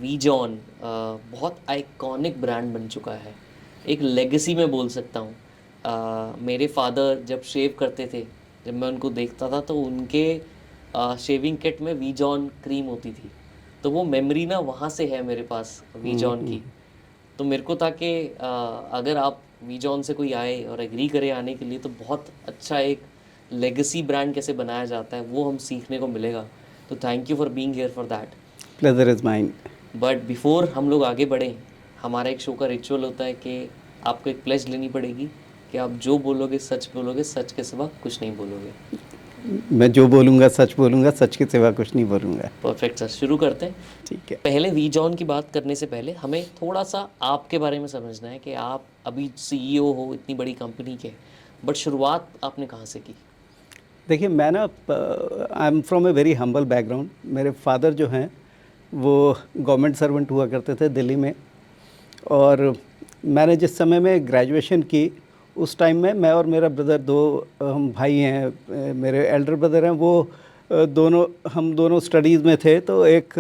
We John बहुत iconic brand बन चुका है, एक लेगेसी में बोल सकता हूँ। मेरे फादर जब शेव करते थे, जब मैं उनको देखता था तो उनके शेविंग किट में वी जॉन क्रीम होती थी। तो वो मेमोरी ना वहाँ से है मेरे पास वी जॉन की। तो मेरे को था कि अगर आप वी जॉन से कोई आए और एग्री करे आने के लिए, तो बहुत अच्छा एक लेगेसी ब्रांड कैसे बनाया जाता है वो हम सीखने को मिलेगा। तो thank you for being here for that. Pleasure is mine. But before हम लोग आगे बढ़ें, हमारा एक शो का रिचुअल होता है कि आपको एक प्लेज लेनी पड़ेगी कि आप जो बोलोगे सच बोलोगे, सच के सिवा कुछ नहीं बोलोगे। मैं जो बोलूँगा सच बोलूँगा, सच के सिवा कुछ नहीं बोलूँगा। परफेक्ट सर, शुरू करते हैं। ठीक है। पहले वी जॉन की बात करने से पहले हमें थोड़ा सा आपके बारे में समझना है कि आप अभी सीईओ हो इतनी बड़ी कंपनी के, बट शुरुआत आपने कहाँ से की? देखिए, मैं ना I am from a very humble background. मेरे फादर जो हैं वो गवर्नमेंट सर्वेंट हुआ करते थे दिल्ली में। और मैंने जिस समय में ग्रेजुएशन की, उस टाइम में मैं और मेरा ब्रदर, दो हम भाई हैं, मेरे एल्डर ब्रदर हैं, वो दोनों, हम दोनों स्टडीज़ में थे। तो एक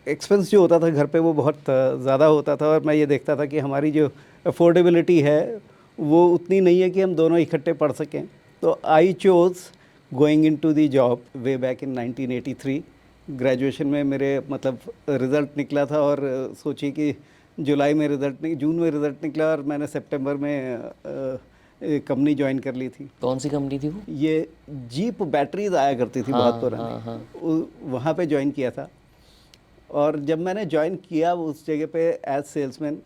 एक्सपेंस जो होता था घर पे वो बहुत ज़्यादा होता था, और मैं ये देखता था कि हमारी जो अफोर्डेबिलिटी है वो उतनी नहीं है कि हम दोनों इकट्ठे पढ़ सकें। तो I chose going into the job way back in 1983। Graduation में मेरे मतलब रिज़ल्ट निकला था, और सोचिए कि जुलाई में रिज़ल्ट नहीं, जून में रिज़ल्ट निकला, और मैंने सितंबर में कंपनी ज्वाइन कर ली थी। कौन सी कंपनी थी वो? ये जीप बैटरीज आया करती थी बहुत हाँ पुरानी, हाँ हाँ। वहाँ पे ज्वाइन किया था। और जब मैंने ज्वाइन किया उस जगह पे एज सेल्समैन,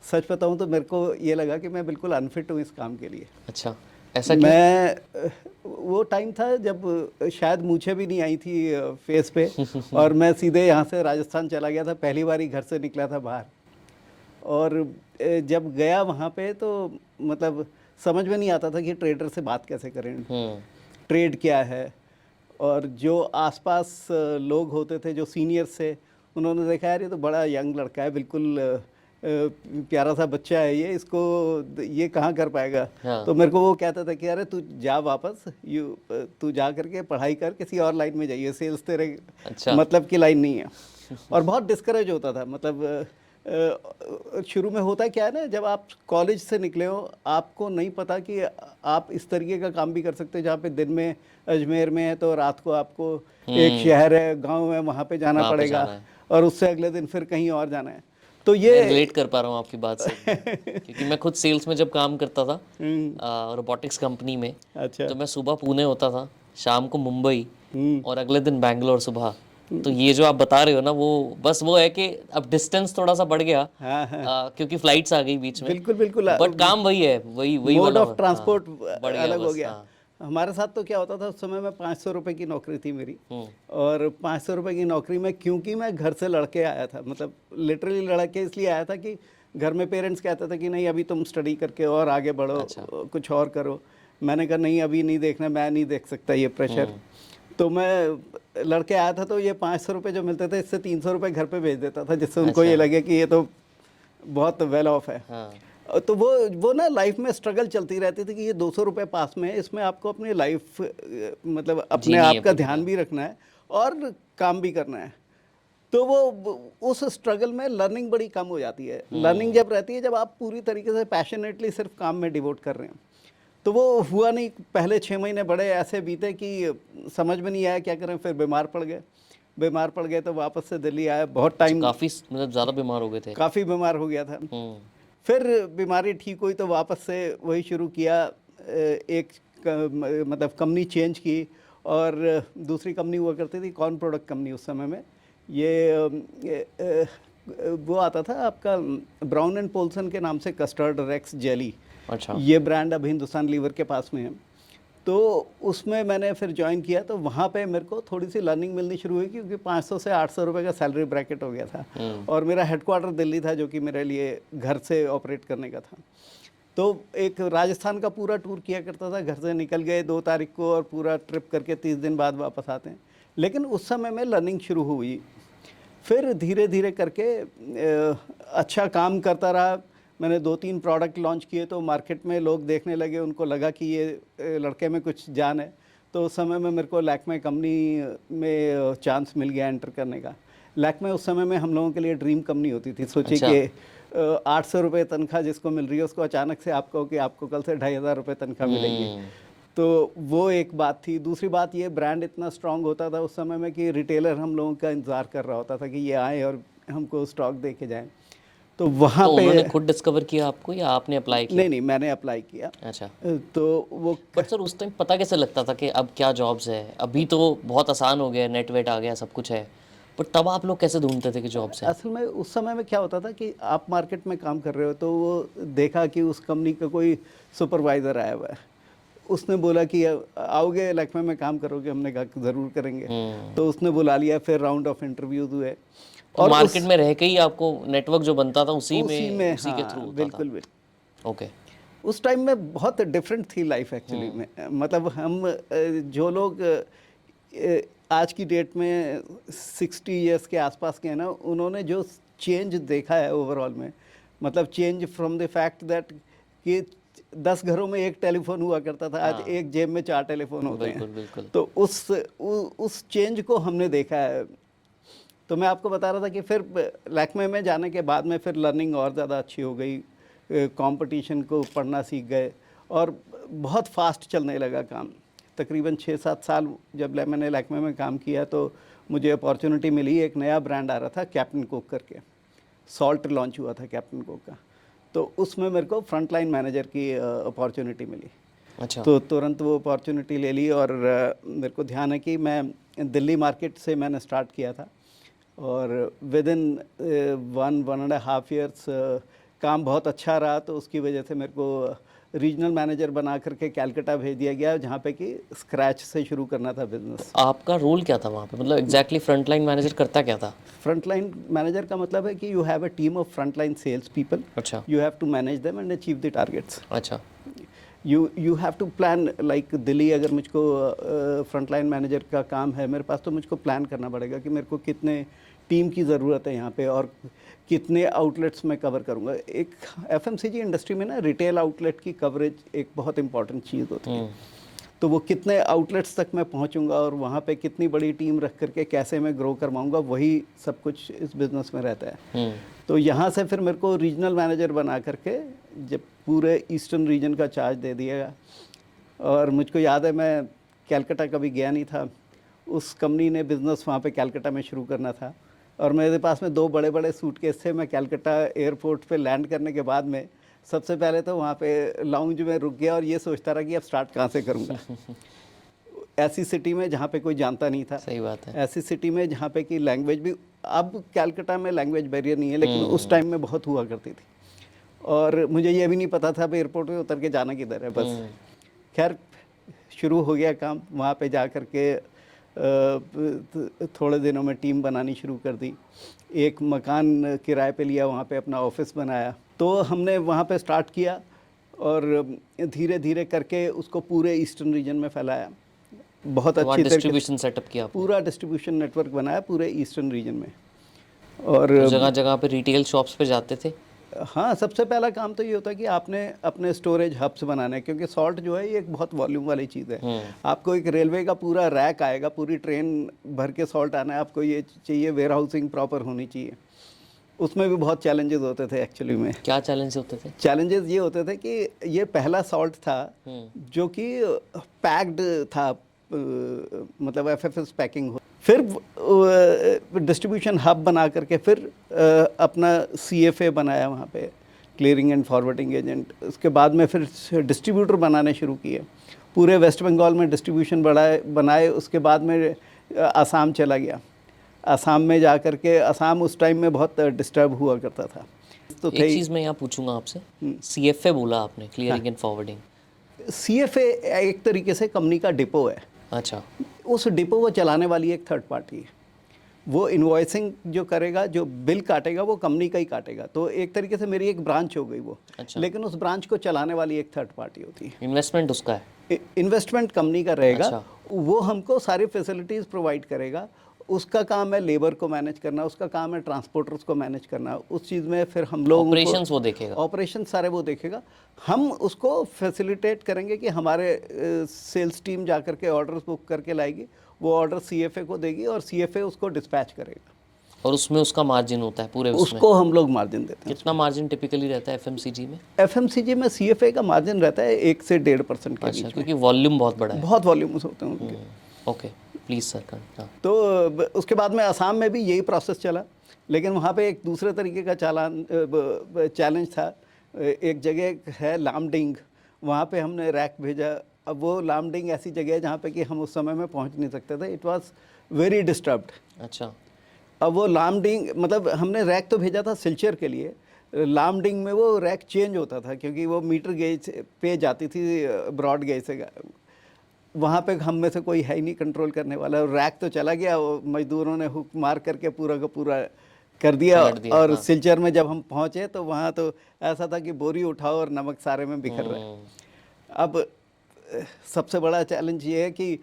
सच बताऊँ तो मेरे को ये लगा कि मैं बिल्कुल अनफिट हूँ इस काम के लिए। अच्छा, ऐसा क्यों? मैं वो टाइम था जब शायद मूछें भी नहीं आई थी फेस पे, और मैं सीधे यहाँ से राजस्थान चला गया था, पहली बार ही घर से निकला था बाहर। और जब गया वहाँ पे तो मतलब समझ में नहीं आता था कि ट्रेडर से बात कैसे करें, हम्म। ट्रेड क्या है। और जो आसपास लोग होते थे जो सीनियर्स थे, उन्होंने देखा यार ये तो बड़ा यंग लड़का है, बिल्कुल प्यारा सा बच्चा है ये, इसको ये कहाँ कर पाएगा। हाँ। तो मेरे को वो कहता था कि अरे तू जा वापस, तू जा करके पढ़ाई कर, किसी और लाइन में जाइए, सेल्स तेरे अच्छा। मतलब की लाइन नहीं है। और बहुत डिस्करेज होता था, मतलब शुरू में होता क्या है ना, जब आप कॉलेज से निकले हो आपको नहीं पता कि आप इस तरीके का काम भी कर सकते हो, जहाँ पे दिन में अजमेर में है तो रात को आपको एक हम्म। शहर है, गांव है, वहाँ पे जाना वहाँ पे पड़ेगा, जाना है। और उससे अगले दिन फिर कहीं और जाना है। तो मैं ये रिलेट कर पा रहा हूँ आपकी बात से एकदम, क्योंकि मैं खुद सेल्स में जब काम करता था हम्म, रोबोटिक्स कंपनी में, अच्छा। तो मैं सुबह पुणे होता था, शाम को मुंबई, हम्म, और अगले दिन बैंगलोर सुबह। तो ये जो आप बता रहे हो ना, वो बस वो है कि अब डिस्टेंस थोड़ा सा बढ़ गया, हाँ हाँ, क्योंकि फ्लाइट्स आ गई बीच में। बिल्कुल बिल्कुल। बट काम वही है, वही वही मोड वाला ऑफ हाँ। ट्रांसपोर्ट बढ़ गया अलग हो बस, गया। हाँ। हमारे साथ तो क्या होता था उस समय में, 500 रुपये की नौकरी थी मेरी। हम्म। और 500 रुपये की नौकरी में, क्योंकि मैं घर से लड़के आया था, मतलब लिटरली लड़के इसलिए आया था कि घर में पेरेंट्स कहते थे कि नहीं अभी तुम स्टडी करके और आगे बढ़ो, अच्छा। कुछ और करो। मैंने कहा नहीं अभी नहीं देखना, मैं नहीं देख सकता ये प्रेशर। हम्म। तो मैं लड़के आया था, तो ये 500 रुपये जो मिलते थे इससे 300 रुपये घर पे भेज देता था, जिससे उनको अच्छा। ये लगे कि ये तो बहुत वेल ऑफ है। हाँ। तो वो ना लाइफ में स्ट्रगल चलती रहती थी कि ये 200 रुपये पास में है, इसमें आपको अपनी लाइफ मतलब अपने जीनी है आप का पूरी, ध्यान हाँ। भी रखना है और काम भी करना है। तो उस स्ट्रगल में लर्निंग बड़ी कम हो जाती है। लर्निंग हम्म। जब रहती है जब आप पूरी तरीके से पैशनेटली सिर्फ काम में डिवोट कर रहे हैं। तो वो हुआ नहीं, पहले 6 महीने बड़े ऐसे बीते कि समझ में नहीं आया क्या करें, फिर बीमार पड़ गए। बीमार पड़ गए तो वापस से दिल्ली आया, बहुत अच्छा, टाइम, काफी मतलब ज्यादा बीमार हो गए थे? काफ़ी बीमार हो गया था। हम्म। फिर बीमारी ठीक हुई तो वापस से वही शुरू किया, एक मतलब कंपनी चेंज की, और दूसरी कंपनी हुआ करती थी कॉर्न प्रोडक्ट कंपनी उस समय में। वो आता था आपका ब्राउन एंड पोल्सन के नाम से, कस्टर्ड रेक्स जेली, अच्छा। ये ब्रांड अब हिंदुस्तान लीवर के पास में है। तो उसमें मैंने फिर ज्वाइन किया, तो वहाँ पे मेरे को थोड़ी सी लर्निंग मिलनी शुरू हुई, क्योंकि 500 से 800 रुपये का सैलरी ब्रैकेट हो गया था। हम्म। और मेरा हेडक्वार्टर दिल्ली था, जो कि मेरे लिए घर से ऑपरेट करने का था। तो एक राजस्थान का पूरा टूर किया करता था, घर से निकल गए 2 तारीख को और पूरा ट्रिप करके 30 दिन बाद वापस आते हैं। लेकिन उस समय में लर्निंग शुरू हुई। फिर धीरे धीरे करके अच्छा काम करता रहा। मैंने 2-3 प्रोडक्ट लॉन्च किए, तो मार्केट में लोग देखने लगे, उनको लगा कि ये लड़के में कुछ जान है। तो उस समय में मेरे को लैक्मे कंपनी में चांस मिल गया एंटर करने का। लैक्मे उस समय में हम लोगों के लिए ड्रीम कंपनी होती थी। सोचिए अच्छा। कि 800 रुपये तनख्वाह जिसको मिल रही है उसको अचानक से आप कहो कि आपको कल से 2,500 रुपये तनख्वाह मिलेंगे, तो वो एक बात थी। दूसरी बात ये, ब्रांड इतना स्ट्रांग होता था उस समय में कि रिटेलर हम लोगों का इंतज़ार कर रहा होता था कि ये आए और हमको स्टॉक दे के जाएँ। तो वहाँ तो पे उन्होंने खुद डिस्कवर किया आपको या आपने अप्लाई किया? नहीं, मैंने अप्लाई किया। अच्छा। तो वो बट सर उस टाइम पता कैसे लगता था कि अब क्या जॉब्स है? अभी तो बहुत आसान हो गया, नेट वेट आ गया, सब कुछ है, पर तब आप लोग कैसे ढूंढते थे कि जॉब्स है? असल में उस समय में क्या होता था कि आप मार्केट में काम कर रहे हो, तो वो देखा कि उस कंपनी का कोई सुपरवाइज़र आया हुआ है, उसने बोला कि आओगे लैक्मे में काम करोगे? हमने कहा ज़रूर करेंगे। तो उसने बुला लिया, फिर राउंड ऑफ इंटरव्यूज़ हुए तो और मार्केट में रह के ही आपको नेटवर्क जो बनता था उसी उसी में में उसी के थ्रू हाँ, होता था? बिल्कुल बिल्कुल। ओके। उस टाइम में बहुत डिफरेंट थी लाइफ एक्चुअली में। मतलब हम जो लोग आज की डेट में 60 इयर्स के आसपास के हैं ना, उन्होंने जो चेंज देखा है ओवरऑल में, मतलब change from the fact that कि 10 घरों में एक टेलीफोन हुआ करता था, आज हाँ। एक जेब में 4 टेलीफोन होते हैं। बिल्कुल बिल्कुल। तो उस चेंज को हमने देखा है। तो मैं आपको बता रहा था कि फिर लैक्मे में जाने के बाद में फिर लर्निंग और ज़्यादा अच्छी हो गई, कंपटीशन को पढ़ना सीख गए और बहुत फास्ट चलने लगा काम। तकरीबन 6-7 साल जब मैंने लैक्मे में काम किया तो मुझे अपॉर्चुनिटी मिली। एक नया ब्रांड आ रहा था कैप्टन कोक करके, सॉल्ट लॉन्च हुआ था कैप्टन कोक का, तो उसमें मेरे को फ्रंट लाइन मैनेजर की अपॉर्चुनिटी मिली। अच्छा। तो तुरंत वो अपॉर्चुनिटी ले ली और मेरे को ध्यान है कि मैं दिल्ली मार्केट से मैंने स्टार्ट किया था और विद इन 1.5 ईयर्स काम बहुत अच्छा रहा, तो उसकी वजह से मेरे को रीजनल मैनेजर बना करके कैलकाटा भेज दिया गया, जहाँ पे कि स्क्रैच से शुरू करना था बिजनेस। तो आपका रोल क्या था वहाँ पे, मतलब एग्जैक्टली फ्रंट लाइन मैनेजर करता क्या था? फ्रंट लाइन मैनेजर का मतलब है कि you have a team of front line sales people, अच्छा। You have to manage them and achieve the targets. अच्छा। You have to plan, like Delhi अगर मुझको फ्रंट लाइन मैनेजर का काम है मेरे पास, तो मुझको प्लान करना पड़ेगा कि मेरे को कितने टीम की ज़रूरत है यहाँ पे और कितने आउटलेट्स मैं कवर करूँगा। एक एफएमसीजी इंडस्ट्री में ना रिटेल आउटलेट की कवरेज एक बहुत इंपॉर्टेंट चीज़ होती है। तो वो कितने आउटलेट्स तक मैं पहुँचूँगा और वहाँ पे कितनी बड़ी टीम रख करके कैसे मैं ग्रो करवाऊँगा, वही सब कुछ इस बिज़नेस में रहता है। तो यहाँ से फिर मेरे को रीजनल मैनेजर बना करके जब पूरे ईस्टर्न रीजन का चार्ज दे दिया गया, और मुझको याद है मैं कैलकाटा कभी गया नहीं था, उस कंपनी ने बिज़नेस वहाँ पे कैलकाटा में शुरू करना था और मेरे पास में 2 बड़े बड़े सूटकेस थे। मैं कैलकाटा एयरपोर्ट पे लैंड करने के बाद में सबसे पहले तो वहाँ पे लाउंज में रुक गया और ये सोचता रहा कि अब स्टार्ट कहाँ से करूँगा। ऐसी सिटी में जहाँ पे कोई जानता नहीं था, सही बात है। ऐसी सिटी में जहाँ पे कि लैंग्वेज भी, अब कैलकाटा में लैंग्वेज बैरियर नहीं है लेकिन उस टाइम में बहुत हुआ करती थी और मुझे ये भी नहीं पता था भाई एयरपोर्ट पे उतर के जाना किधर है। बस खैर शुरू हो गया काम। वहाँ पे जा कर के थोड़े दिनों में टीम बनानी शुरू कर दी, एक मकान किराए पे लिया, वहाँ पे अपना ऑफिस बनाया। तो हमने वहाँ पे स्टार्ट किया और धीरे धीरे करके उसको पूरे ईस्टर्न रीजन में फैलाया। बहुत अच्छी डिस्ट्रीब्यूशन सेटअप किया आपने? पूरा डिस्ट्रीब्यूशन नेटवर्क बनाया पूरे ईस्टर्न रीजन में। और तो जगह जगह पे रिटेल शॉप्स पे जाते थे? हाँ, सबसे पहला काम तो ये होता है कि आपने अपने स्टोरेज हब्स बनाने, क्योंकि सॉल्ट जो है ये एक बहुत वॉल्यूम वाली चीज़ है। आपको एक रेलवे का पूरा रैक आएगा, पूरी ट्रेन भर के सॉल्ट आना है, आपको ये चाहिए वेयर हाउसिंग प्रॉपर होनी चाहिए। उसमें भी बहुत चैलेंजेस होते थे एक्चुअली में। क्या चैलेंज होते थे? चैलेंजेस ये होते थे कि ये पहला सॉल्ट था जो कि पैक्ड था, मतलब एफएफएस पैकिंग हो। फिर डिस्ट्रीब्यूशन हब बना करके फिर अपना सीएफए बनाया वहाँ पे, क्लियरिंग एंड फॉरवर्डिंग एजेंट। उसके बाद में फिर डिस्ट्रीब्यूटर बनाने शुरू किए, पूरे वेस्ट बंगाल में डिस्ट्रीब्यूशन बनाए। उसके बाद में आसाम चला गया। आसाम में जा कर के, आसाम उस टाइम में बहुत डिस्टर्ब हुआ करता था। तो एक चीज़ मैं यहाँ पूछूंगा आपसे, सीएफए बोला आपने, क्लियरिंग एंड फॉरवर्डिंग। सीएफए एक तरीके से कंपनी का डिपो है। अच्छा। उस डिपो को चलाने वाली एक थर्ड पार्टी है। वो इन्वॉइसिंग जो करेगा, जो बिल काटेगा, वो कंपनी का ही काटेगा। तो एक तरीके से मेरी एक ब्रांच हो गई वो। अच्छा। लेकिन उस ब्रांच को चलाने वाली एक थर्ड पार्टी होती है। इन्वेस्टमेंट उसका है? इन्वेस्टमेंट कंपनी का रहेगा। अच्छा। वो हमको सारी फैसिलिटीज़ प्रोवाइड करेगा। उसका काम है लेबर को मैनेज करना, उसका काम है ट्रांसपोर्टर्स को मैनेज करना। उस चीज़ में फिर हम लोग ऑपरेशंस वो देखेगा? ऑपरेशन सारे वो देखेगा। हम उसको फैसिलिटेट करेंगे कि हमारे सेल्स टीम जा कर के ऑर्डर्स बुक करके लाएगी, वो ऑर्डर सीएफए को देगी और सीएफए उसको डिस्पैच करेगा। और उसमें उसका मार्जिन होता है पूरे उसमें? उसको हम लोग मार्जिन देते हैं। कितना मार्जिन टिपिकली रहता है एफएमसीजी में? एफएमसीजी में सीएफए का मार्जिन रहता है 1 से 1.5% के अच्छा, बीच में। क्योंकि वॉल्यूम बहुत बड़ा है। बहुत वॉल्यूम्स होते हैं उनके। Okay, please sir. हाँ। तो उसके बाद में असम में भी यही प्रोसेस चला, लेकिन वहाँ पे एक दूसरे तरीके का चैलेंज था। एक जगह है लामडिंग, वहाँ पे हमने रैक भेजा। अब वो लामडिंग ऐसी जगह है जहाँ पे कि हम उस समय में पहुँच नहीं सकते थे। It was very disturbed. अच्छा। अब वो लामडिंग मतलब हमने रैक तो भेजा था सिलचर के लिए, लामडिंग में वो रैक चेंज होता था क्योंकि वो मीटर गेज पे जाती थी ब्रॉड गेज से। वहाँ पे हम में से कोई है ही नहीं कंट्रोल करने वाला। रैक तो चला गया, वो मजदूरों ने हुक मार करके पूरा का पूरा कर दिया। पलट दिया, और हाँ। सिलचर में जब हम पहुँचे तो वहाँ तो ऐसा था कि बोरी उठाओ और नमक सारे में बिखर रहा है। अब सबसे बड़ा चैलेंज ये है कि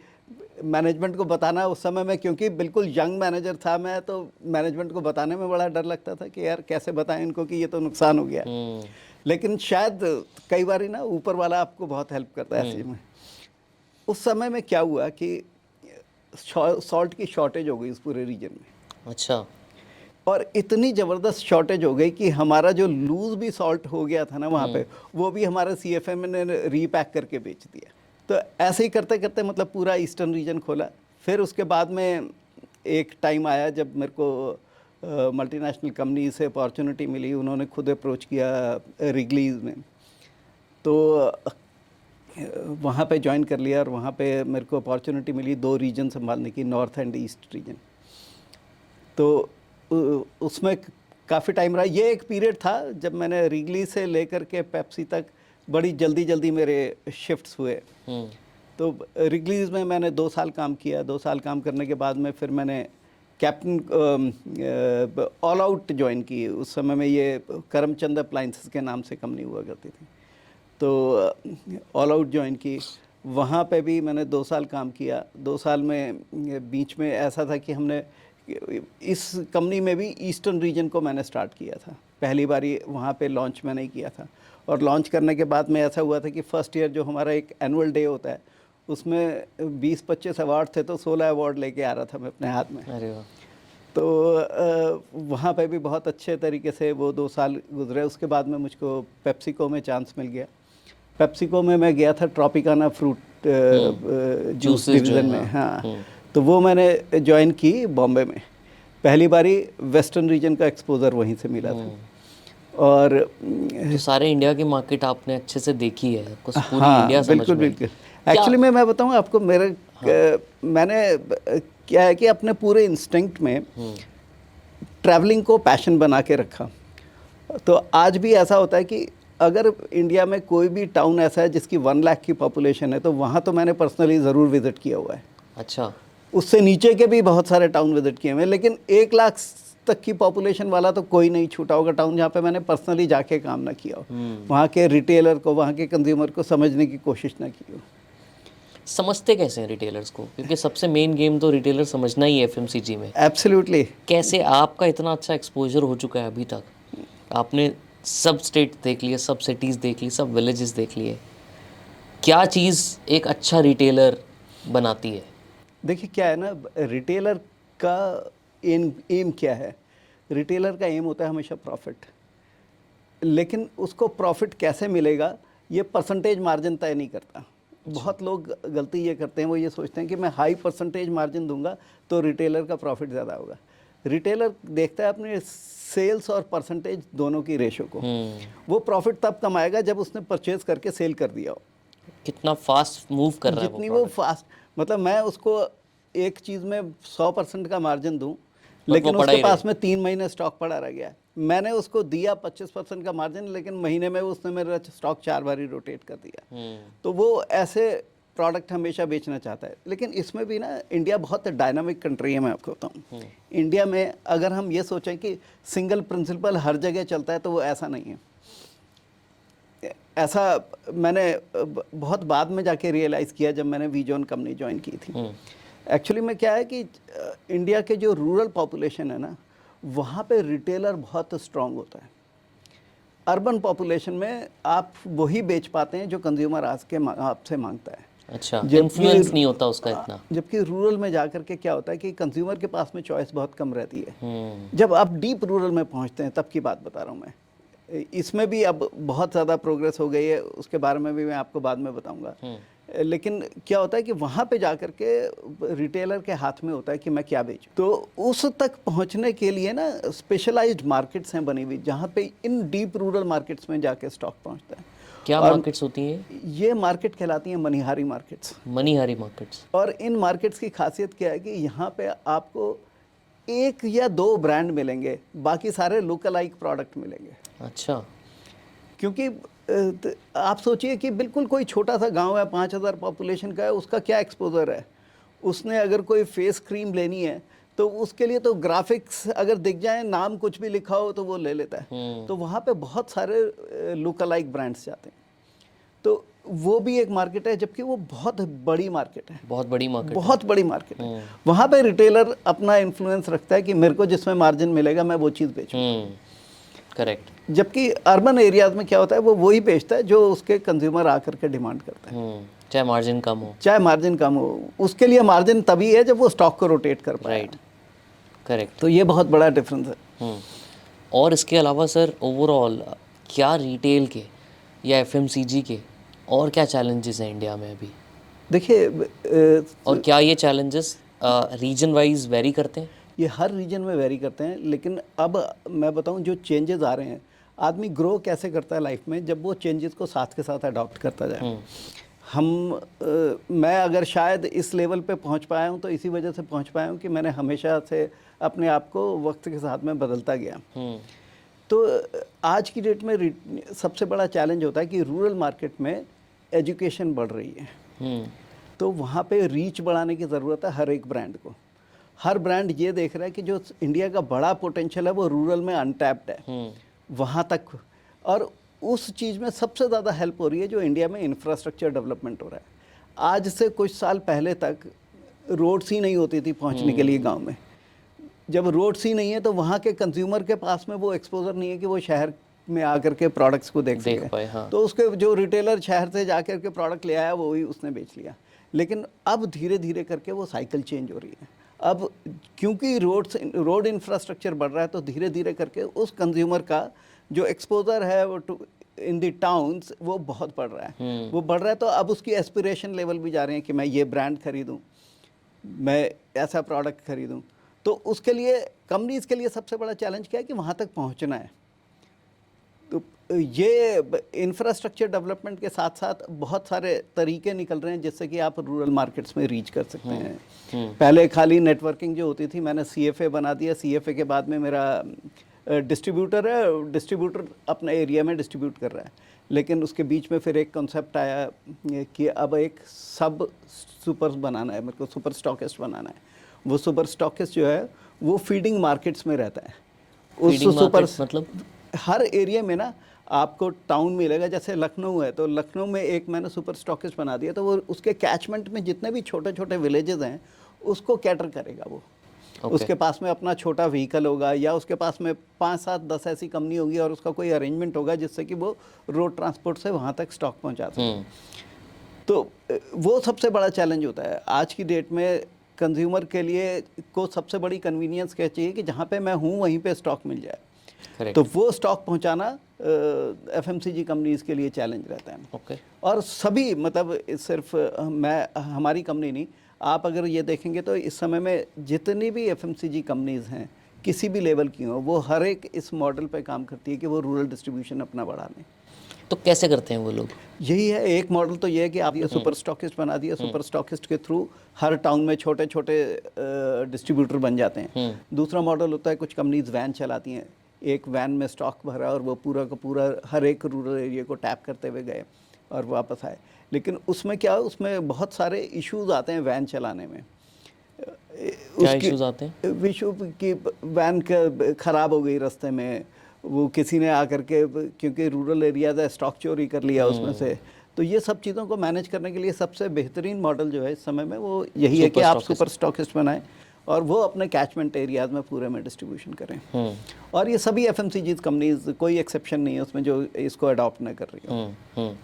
मैनेजमेंट को बताना उस समय में, क्योंकि बिल्कुल यंग मैनेजर था मैं, तो मैनेजमेंट को बताने में बड़ा डर लगता था कि यार कैसे बताएं इनको कि ये तो नुकसान हो गया। लेकिन शायद कई बार ना ऊपर वाला आपको बहुत हेल्प करता है ऐसे में। उस समय में क्या हुआ कि सॉल्ट की शॉर्टेज हो गई इस पूरे रीजन में। अच्छा। और इतनी ज़बरदस्त शॉर्टेज हो गई कि हमारा जो लूज़ भी सॉल्ट हो गया था ना वहाँ पे, वो भी हमारे सीएफएम ने रीपैक करके बेच दिया। तो ऐसे ही करते करते मतलब पूरा ईस्टर्न रीजन खोला। फिर उसके बाद में एक टाइम आया जब मेरे को मल्टीनेशनल कंपनी से अपॉर्चुनिटी मिली। उन्होंने खुद अप्रोच किया रिगलीज में, तो वहाँ पे ज्वाइन कर लिया। और वहाँ पे मेरे को अपॉर्चुनिटी मिली 2 रीजन संभालने की, नॉर्थ एंड ईस्ट रीजन। तो उसमें काफ़ी टाइम रहा। ये एक पीरियड था जब मैंने रिगली से लेकर के पेप्सी तक बड़ी जल्दी जल्दी मेरे शिफ्ट्स हुए। तो रिगलीज में मैंने 2 साल काम किया। 2 साल काम करने के बाद में फिर मैंने कैप्टन ऑल आउट ज्वाइन की। उस समय में ये करमचंद अप्लायंसेस के नाम से कंपनी हुआ करती थी। तो ऑल आउट ज्वाइन की। वहाँ पे भी मैंने 2 साल काम किया। 2 साल में बीच में ऐसा था कि हमने इस कंपनी में भी ईस्टर्न रीजन को मैंने स्टार्ट किया था। पहली बारी वहाँ पे लॉन्च मैंने ही किया था। और लॉन्च करने के बाद में ऐसा हुआ था कि फर्स्ट ईयर जो हमारा एक एनुअल डे होता है उसमें 20-25 अवार्ड थे, तो 16 अवार्ड लेके आ रहा था मैं अपने हाथ में। अरे वाह। तो वहाँ पे भी बहुत अच्छे तरीके से वो 2 साल गुजरे। उसके बाद में मुझको पेप्सिको में चांस मिल गया। पेप्सिको में मैं गया था ट्रॉपिकाना फ्रूट जूस डिवीज़न में। हाँ, तो वो मैंने ज्वाइन की बॉम्बे में। पहली बारी वेस्टर्न रीजन का एक्सपोजर वहीं से मिला था। और तो सारे इंडिया की मार्केट आपने अच्छे से देखी है, आपको पूरी हाँ, इंडिया समझ बिल्कुल में आई। बिल्कुल। एक्चुअली में मैं बताऊँ आपको, मेरे मैंने क्या है कि अपने पूरे इंस्टिंक्ट में ट्रैवलिंग को पैशन बना के रखा। तो आज भी ऐसा होता है कि अगर इंडिया में कोई भी टाउन ऐसा है जिसकी 1 लाख की पॉपुलेशन है, तो वहाँ तो मैंने पर्सनली ज़रूर विज़िट किया हुआ है। अच्छा। उससे नीचे के भी बहुत सारे टाउन विज़िट किए हुए हैं, लेकिन 1 लाख तक की पॉपुलेशन वाला तो कोई नहीं छूटा होगा टाउन जहाँ पे मैंने पर्सनली जाके काम ना किया हो, वहाँ के रिटेलर को, वहाँ के कंज्यूमर को समझने की कोशिश ना की हो। समझते कैसे हैं रिटेलर्स को? क्योंकि सबसे मेन गेम तो रिटेलर समझना ही है एफएमसीजी में। एब्सोल्युटली। कैसे आपका इतना अच्छा एक्सपोजर हो चुका है अभी तक, आपने सब स्टेट देख लिए, सब सिटीज़ देख ली, सब विलेजेस देख लिए, क्या चीज़ एक अच्छा रिटेलर बनाती है? देखिए क्या है ना, रिटेलर का एम क्या है? रिटेलर का एम होता है हमेशा प्रॉफिट। लेकिन उसको प्रॉफिट कैसे मिलेगा ये परसेंटेज मार्जिन तय नहीं करता। बहुत लोग गलती ये करते हैं, वो ये सोचते हैं कि मैं हाई परसेंटेज मार्जिन दूंगा तो रिटेलर का प्रॉफिट ज़्यादा होगा। रिटेलर देखता है अपने सेल्स और परसेंटेज दोनों की रेशो को। वो प्रॉफिट तब कमाएगा जब उसने परचेज करके सेल कर दिया हो। कितना फास्ट मूव कर रहा है जितनी वो फास्ट, मतलब मैं उसको एक चीज़ में 100% का मार्जिन दूं, लेकिन उसके पास में 3 महीने स्टॉक पड़ा रह गया। मैंने उसको दिया 25% का मार्जिन, लेकिन महीने में उसने मेरा स्टॉक 4 बारी रोटेट कर दिया। तो वो ऐसे प्रोडक्ट हमेशा बेचना चाहता है। लेकिन इसमें भी ना, इंडिया बहुत डायनामिक कंट्री है। मैं आपको बताऊँ, इंडिया में अगर हम ये सोचें कि सिंगल प्रिंसिपल हर जगह चलता है, तो वो ऐसा नहीं है। ऐसा मैंने बहुत बाद में जाके रियलाइज़ किया जब मैंने वीजॉन कंपनी ज्वाइन की थी। एक्चुअली में क्या है कि इंडिया के जो रूरल पॉपुलेशन है ना, वहाँ पे रिटेलर बहुत स्ट्रांग होता है। अर्बन पॉपुलेशन में आप वही बेच पाते हैं जो कंज्यूमर आज के आपसे मांगता है। अच्छा, जबकि इन्फ्लुएंस नहीं होता उसका इतना। जबकि रूरल में जा करके क्या होता है कि कंज्यूमर के पास में चॉइस बहुत कम रहती है। हम्म। जब आप डीप रूरल में पहुंचते हैं तब की बात बता रहा हूँ मैं। इसमें भी अब बहुत ज़्यादा प्रोग्रेस हो गई है, उसके बारे में भी मैं आपको बाद में बताऊंगा। लेकिन क्या होता है कि वहाँ पे जा करके रिटेलर के हाथ में होता है कि मैं क्या बेचूं। तो उस तक पहुँचने के लिए ना स्पेशलाइज्ड मार्केट्स हैं बनी हुई, जहाँ पे इन डीप रूरल मार्केट्स में जाके स्टॉक पहुँचता है। क्या और मार्केट्स होती हैं? ये मार्केट कहलाती हैं मनिहारी मार्केट्स। मनीहारी मार्केट्स। और इन मार्केट्स की खासियत क्या है कि यहाँ पे आपको एक या दो ब्रांड मिलेंगे, बाकी सारे लुक अलाइक प्रोडक्ट मिलेंगे। अच्छा। क्योंकि आप सोचिए कि बिल्कुल कोई छोटा सा गांव है, 5,000 पॉपुलेशन का है, उसका क्या एक्सपोजर है। उसने अगर कोई फेस क्रीम लेनी है तो उसके लिए तो ग्राफिक्स अगर दिख जाए, नाम कुछ भी लिखा हो तो वो ले लेता है। तो वहाँ पे बहुत सारे लुक अलाइक ब्रांड्स जाते हैं। तो वो भी एक मार्केट है, जबकि वो बहुत बड़ी मार्केट है। बहुत बड़ी मार्केट। बहुत बड़ी मार्केट है। वहाँ पे रिटेलर अपना इन्फ्लुएंस रखता है कि मेरे को जिसमें मार्जिन मिलेगा मैं वो चीज़ बेचूँ। करेक्ट। जबकि अर्बन एरियाज में क्या होता है, वो वही बेचता है जो उसके कंज्यूमर आकर के डिमांड करता है। चाहे मार्जिन कम हो। चाहे मार्जिन कम हो, उसके लिए मार्जिन तभी है जब वो स्टॉक को रोटेट कर पाए। राइट। करेक्ट। तो ये बहुत बड़ा डिफरेंस है। और इसके अलावा सर ओवरऑल क्या रिटेल के या एफएमसीजी के और क्या चैलेंजेस हैं इंडिया में अभी? देखिए, और क्या ये चैलेंजेस रीजन वाइज वेरी करते हैं? ये हर रीजन में वेरी करते हैं, लेकिन अब मैं बताऊं जो चेंजेस आ रहे हैं, आदमी ग्रो कैसे करता है लाइफ में, जब वो चेंजेस को साथ के साथ अडॉप्ट करता जाए। मैं अगर शायद इस लेवल पे पहुंच पाया हूं तो इसी वजह से पहुंच पाया हूं कि मैंने हमेशा से अपने आप को वक्त के साथ में बदलता गया। तो आज की डेट में सबसे बड़ा चैलेंज होता है कि रूरल मार्केट में एजुकेशन बढ़ रही है। तो वहाँ पे रीच बढ़ाने की ज़रूरत है हर एक ब्रांड को। हर ब्रांड ये देख रहा है कि जो इंडिया का बड़ा पोटेंशियल है वो रूरल में अनटैप्ड है, वहाँ तक। और उस चीज़ में सबसे ज़्यादा हेल्प हो रही है जो इंडिया में इंफ्रास्ट्रक्चर डेवलपमेंट हो रहा है। आज से कुछ साल पहले तक रोड्स ही नहीं होती थी पहुँचने के लिए गाँव में। जब रोड्स ही नहीं है तो वहाँ के कंज्यूमर के पास में वो एक्सपोजर नहीं है कि वो शहर में आकर के प्रोडक्ट्स को देख सके। हाँ। तो उसके जो रिटेलर शहर से जाकर के प्रोडक्ट ले आया वो ही उसने बेच लिया। लेकिन अब धीरे धीरे करके वो साइकिल चेंज हो रही है। अब क्योंकि रोड इंफ्रास्ट्रक्चर बढ़ रहा है तो धीरे धीरे करके उस कंज्यूमर का जो एक्सपोजर है वो इन द टाउन्स वो बहुत बढ़ रहा है। वो बढ़ रहा है तो अब उसकी एस्पिरेशन लेवल भी जा रहे हैं कि मैं ये ब्रांड खरीदूं, मैं ऐसा प्रोडक्ट खरीदूं। तो उसके लिए कंपनीज के लिए सबसे बड़ा चैलेंज क्या है कि वहाँ तक पहुँचना है। तो ये इंफ्रास्ट्रक्चर डेवलपमेंट के साथ साथ बहुत सारे तरीके निकल रहे हैं जिससे कि आप रूरल मार्केट्स में रीच कर सकते हैं। पहले खाली नेटवर्किंग जो होती थी, मैंने CFA बना दिया। CFA के बाद में मेरा डिस्ट्रीब्यूटर है, डिस्ट्रीब्यूटर अपने एरिया में डिस्ट्रीब्यूट कर रहा है। लेकिन उसके बीच में फिर एक कॉन्सेप्ट आया कि अब एक सब सुपर बनाना है, मेरे को सुपर स्टॉकिस्ट बनाना है। वो सुपर स्टॉकिस्ट जो है वो फीडिंग मार्केट्स में रहता है। उस सुपर मतलब हर एरिया में ना आपको टाउन मिलेगा। जैसे लखनऊ है तो लखनऊ में एक मैंने सुपर स्टॉकिस्ट बना दिया, तो वो उसके कैचमेंट में जितने भी छोटे छोटे विलेजेस हैं उसको कैटर करेगा वो। उसके पास में अपना छोटा व्हीकल होगा या उसके पास में 5, 7, 10 ऐसी कंपनी होगी और उसका कोई अरेंजमेंट होगा जिससे कि वो रोड ट्रांसपोर्ट से वहाँ तक स्टॉक पहुँचा सके। तो वो सबसे बड़ा चैलेंज होता है आज की डेट में। कंज्यूमर के लिए को सबसे बड़ी कन्वीनियंस क्या चाहिए कि जहाँ पे मैं हूँ वहीं पे स्टॉक मिल जाए। Correct. तो वो स्टॉक पहुंचाना FMCG कंपनीज के लिए चैलेंज रहता है। Okay. और सभी मतलब सिर्फ हमारी कंपनी नहीं, आप अगर ये देखेंगे तो इस समय में जितनी भी FMCG कंपनीज हैं किसी भी लेवल की हो, वो हर एक इस मॉडल पे काम करती है कि वो रूरल डिस्ट्रीब्यूशन अपना बढ़ा लें। तो कैसे करते हैं वो लोग? यही है, एक मॉडल तो ये है कि आप ये सुपर स्टॉकिस्ट बना दिया। सुपर स्टॉकिस्ट के थ्रू हर टाउन में छोटे छोटे डिस्ट्रीब्यूटर बन जाते हैं। दूसरा मॉडल होता है, कुछ कंपनीज वैन चलाती हैं, एक वैन में स्टॉक भरा और वो पूरा का पूरा हर एक रूरल एरिया को टैप करते हुए गए और वापस आए। लेकिन उसमें क्या है, उसमें बहुत सारे इश्यूज आते हैं वैन चलाने में। क्या इश्यूज आते हैं? इशू कि वैन ख़राब हो गई रास्ते में, वो किसी ने आकर के, क्योंकि रूरल एरियाज है, स्टॉक चोरी कर लिया उसमें से। तो ये सब चीज़ों को मैनेज करने के लिए सबसे बेहतरीन मॉडल जो है इस समय में वो यही है कि आप सुपर स्टॉकिस्ट बनाएं और वो अपने कैचमेंट एरियाज में पूरे में डिस्ट्रीब्यूशन करें। और ये सभी FMCG कंपनीज, कोई एक्सेप्शन नहीं है उसमें जो इसको अडॉप्ट न कर रही हो।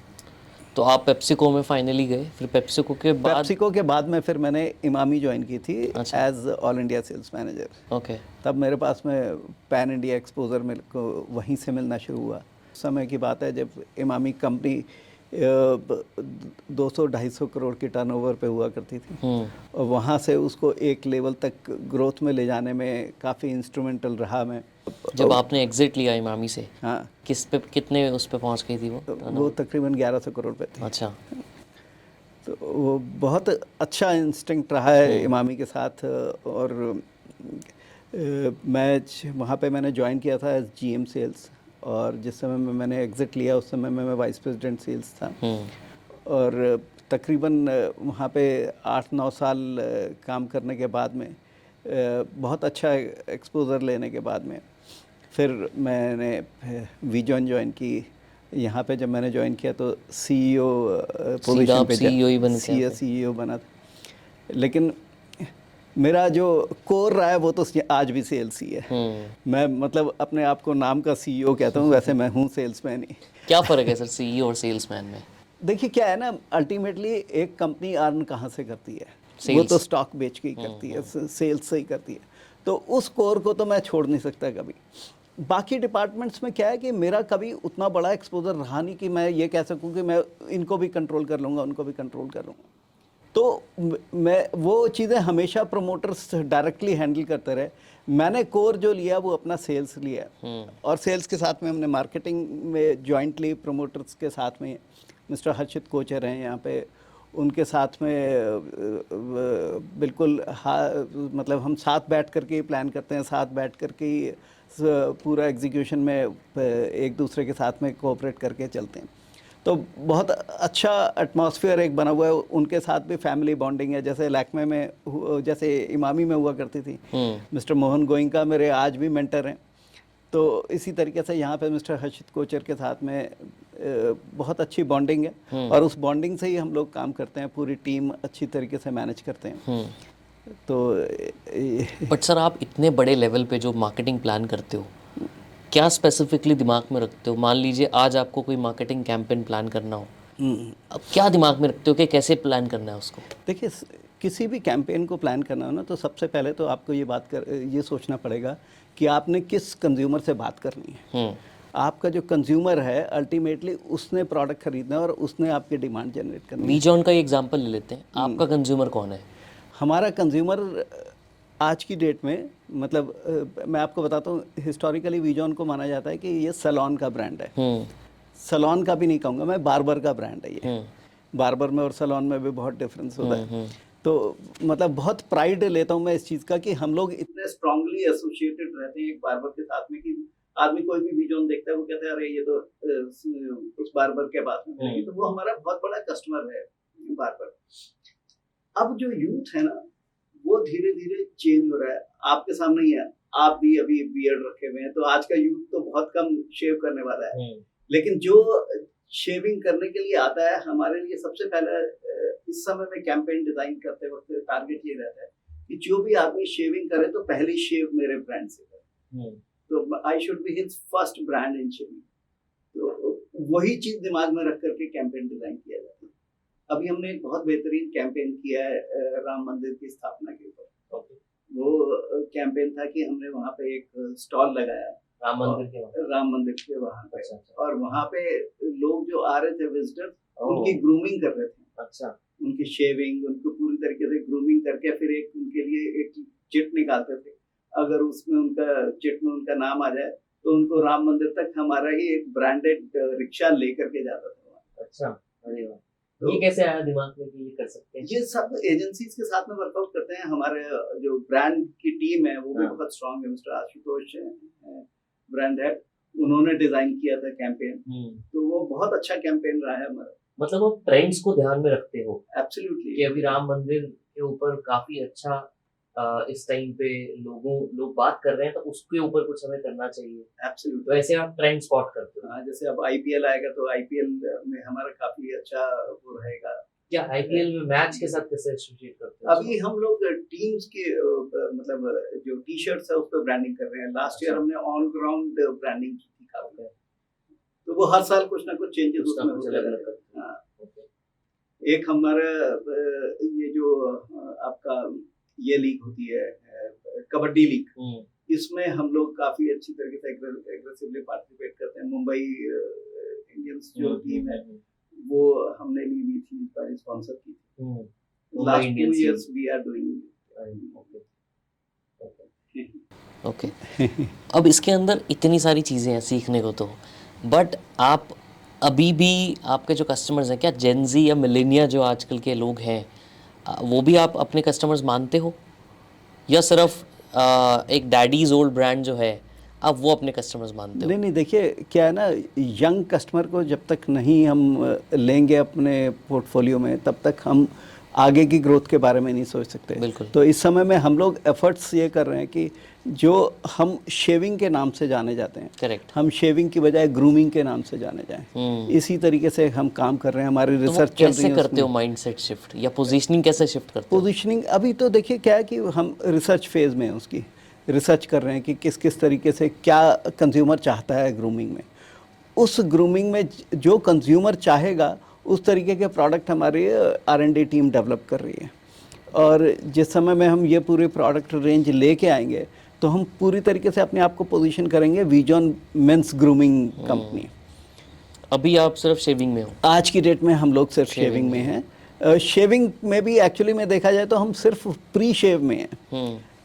तो आप पेप्सिको में फाइनली गए, फिर पेप्सिको के बाद? पेप्सिको के बाद में फिर मैंने इमामी ज्वाइन की थी अच्छा। As all India sales manager. Okay. तब मेरे पास में पैन इंडिया एक्सपोजर मेरे को वहीं से मिलना शुरू हुआ। समय की बात है जब इमामी कंपनी 200-250 करोड़ की टर्नओवर पे हुआ करती थी, और वहाँ से उसको एक लेवल तक ग्रोथ में ले जाने में काफ़ी इंस्ट्रूमेंटल रहा मैं। जब आपने एग्जिट लिया इमामी से, हाँ, किस पे, कितने उस पे पहुंच गई थी वो तकरीबन 1100 करोड़ पे थी। अच्छा। तो वो बहुत अच्छा इंस्टिंक्ट रहा है इमामी के साथ। और मैं वहाँ पे मैंने ज्वाइन किया था एज जीएम सेल्स, और जिस समय में मैंने एग्ज़िट लिया उस समय में मैं वाइस प्रेसिडेंट सेल्स था। और तकरीबन वहाँ पे 8-9 साल काम करने के बाद में, बहुत अच्छा एक्सपोज़र लेने के बाद में, फिर मैंने वीजॉन ज्वाइन की। यहाँ पे जब मैंने ज्वाइन किया तो सीईओ पोजीशन पे सीईओ ही बन के आते? सीईओ बना था। लेकिन मेरा जो कोर रहा है वो तो आज भी सेल्स ही है। मैं मतलब अपने आप को नाम का सीईओ कहता हूँ, वैसे मैं हूँ सेल्समैन ही। क्या फ़र्क है सर सीईओ और सेल्समैन में? देखिए क्या है ना, अल्टीमेटली एक कंपनी अर्न कहाँ से करती है? वो Sales। तो स्टॉक बेच के ही करती है, सेल्स से ही करती है। तो उस कोर को तो मैं छोड़ नहीं सकता कभी। बाकी डिपार्टमेंट्स में क्या है कि मेरा कभी उतना बड़ा एक्सपोजर रहा नहीं कि मैं ये कह सकूं कि मैं इनको भी कंट्रोल कर लूँगा, उनको भी कंट्रोल कर लूँगा। तो मैं वो चीज़ें हमेशा प्रमोटर्स डायरेक्टली हैंडल करते रहे। मैंने कोर जो लिया वो अपना सेल्स लिया, और सेल्स के साथ में हमने मार्केटिंग में जॉइंटली प्रमोटर्स के साथ में मिस्टर हर्षित कोचर हैं यहाँ पे, उनके साथ में बिल्कुल मतलब हम साथ बैठ करके ही प्लान करते हैं, साथ बैठ करके ही पूरा एग्जीक्यूशन में एक दूसरे के साथ में कोऑपरेट करके चलते हैं। तो बहुत अच्छा एटमॉस्फेयर एक बना हुआ है। उनके साथ भी फैमिली बॉन्डिंग है, जैसे लैक्मे में, जैसे इमामी में हुआ करती थी। मिस्टर मोहन गोइंका मेरे आज भी मेंटर हैं। तो इसी तरीके से यहाँ पे मिस्टर हर्षित कोचर के साथ में बहुत अच्छी बॉन्डिंग है, और उस बॉन्डिंग से ही हम लोग काम करते हैं, पूरी टीम अच्छी तरीके से मैनेज करते हैं। तो बट सर आप इतने बड़े लेवल पे जो मार्केटिंग प्लान करते हो, क्या स्पेसिफिकली दिमाग में रखते हो? मान लीजिए आज आपको कोई मार्केटिंग कैंपेन प्लान करना हो, अब क्या दिमाग में रखते हो कि कैसे प्लान करना है उसको? देखिए, किसी भी कैंपेन को प्लान करना हो ना, तो सबसे पहले तो आपको ये सोचना पड़ेगा कि आपने किस कंज्यूमर से बात करनी है। आपका जो कंज्यूमर है अल्टीमेटली उसने प्रोडक्ट खरीदना है और उसने आपकी डिमांड जनरेट करनी है। वीजॉन का एग्जांपल ले लेते हैं, आपका कंज्यूमर कौन है? हमारा कंज्यूमर आज की डेट में, मतलब मैं आपको बताता हूँ, हिस्टोरिकली वीजॉन को माना जाता है कि ये सैलून का ब्रांड है। सैलून का भी नहीं कहूँगा मैं, बार्बर का ब्रांड है ये। बार्बर में और सैलून में भी बहुत डिफरेंस होता है। तो मतलब बहुत प्राइड लेता हूँ मैं इस चीज़ का कि हम लोग इतने स्ट्रांगली एसोसिएटेड रहते हैं एक बार्बर के साथ में कि आदमी कोई भी वीजॉन देखता है वो कहता है अरे ये तो उस बार्बर के पास में। तो वो हमारा बहुत बड़ा कस्टमर है बार्बर। अब जो यूथ है ना, वो धीरे धीरे चेंज हो रहा है। आपके सामने ही है, आप भी अभी बियर्ड रखे हुए हैं, तो आज का यूथ तो बहुत कम शेव करने वाला है। लेकिन जो शेविंग करने के लिए आता है, हमारे लिए सबसे पहले इस समय में कैंपेन डिजाइन करते वक्त टारगेट ये रहता है कि जो भी आदमी शेविंग करे तो पहली शेव मेरे ब्रांड से करे, तो I should be his first brand in shaving. तो वही चीज दिमाग में रख करके कैंपेन डिजाइन किया जाता है। अभी हमने एक बहुत बेहतरीन कैंपेन किया है राम मंदिर की स्थापना के ऊपर। वो कैंपेन था कि हमने वहाँ पे एक स्टॉल लगाया राम मंदिर के वहाँ पे। और वहाँ पे लोग जो आ रहे थे विजिटर्स, उनकी ग्रूमिंग कर रहे थे। उनकी शेविंग, उनको पूरी तरीके से ग्रूमिंग करके फिर एक उनके लिए एक चिट निकालते थे। अगर उसमें उनका चिट में उनका नाम आ जाए तो उनको राम मंदिर तक हमारा ही एक ब्रांडेड रिक्शा लेकर के जाता था। अरे वाह, ये कैसे आया दिमाग में कि ये कर सकते हैं? ये सब एजेंसीज के साथ में वर्कआउट करते हैं। हमारे जो ब्रांड की टीम है वो भी बहुत स्ट्रांग है। मिस्टर आशुतोष ब्रांड है, उन्होंने डिजाइन किया था कैंपेन। तो वो बहुत अच्छा कैंपेन रहा है हमारा। मतलब वो ट्रेंड्स को ध्यान में रखते हो? एब्सोल्युटली। कि अभी राम मंदिर के ऊपर काफी अच्छा इस टाइम पे लोग बात कर रहे हैं, तो उसके ऊपर कुछ हमें करना चाहिए। एब्सोल्युटली। तो ऐसे आप ट्रेंड स्पॉट करते हो? जैसे अब आईपीएल आएगा तो आईपीएल में हमारा काफी अच्छा वो रहेगा। क्या आईपीएल में मैच के साथ कैसे एसोसिएट करते हो? अभी हम लोग टीम्स के मतलब जो टी शर्ट्स है उस पर ब्रांडिंग कर रहे हैं। लास्ट ईयर हमने ऑन ग्राउंड ब्रांडिंग की थी काफी। तो वो हर साल कुछ ना कुछ चेंजेस उसमें होते रहते हैं। एक हमारा ये जो आपका ये लीग होती है कबड्डी लीग, इसमें हम लोग काफी अच्छी तरीके से एग्रेसिवली पार्टिसिपेट करते हैं। मुंबई इंडियंस जो टीम है वो हमने ली हुई थी, इस बार स्पॉन्सर की थी। Last 2 years we are doing. Okay अब इसके अंदर इतनी सारी चीज़ें हैं सीखने को तो, बट आप अभी भी आपके जो कस्टमर्स हैं, क्या जेनजी या मिलेनिया जो आजकल के लोग हैं, वो भी आप अपने कस्टमर्स मानते हो, या सिर्फ एक डैडीज ओल्ड ब्रांड जो है आप वो अपने कस्टमर्स मानते हो? नहीं, देखिए क्या है ना, यंग कस्टमर को जब तक नहीं हम लेंगे अपने पोर्टफोलियो में, तब तक हम आगे की ग्रोथ के बारे में नहीं सोच सकते। बिल्कुल। तो इस समय में हम लोग एफर्ट्स ये कर रहे हैं कि जो हम शेविंग के नाम से जाने जाते हैं, करेक्ट, हम शेविंग की बजाय ग्रूमिंग के नाम से जाने जाएं। इसी तरीके से हम काम कर रहे हैं। हमारी तो वो रिसर्च चल रही कैसे है करते हो उसमें। माइंडसेट शिफ्ट या पोजीशनिंग कैसे शिफ्ट करते हो? पोजीशनिंग अभी तो देखिए क्या है कि हम रिसर्च फेज़ में हैं, उसकी रिसर्च कर रहे हैं कि किस किस तरीके से क्या कंज्यूमर चाहता है ग्रूमिंग में। उस ग्रूमिंग में जो कंज्यूमर चाहेगा उस तरीके के प्रोडक्ट हमारी R&D टीम डेवलप कर रही है। और जिस समय में हम ये पूरे प्रोडक्ट रेंज लेके आएंगे तो हम पूरी तरीके से अपने आप को पोजीशन करेंगे विजन मेंस ग्रूमिंग कंपनी। अभी आप सिर्फ शेविंग में हो? आज की डेट में हम लोग सिर्फ शेविंग में हैं। शेविंग में भी एक्चुअली में देखा जाए तो हम सिर्फ प्री शेव में हैं,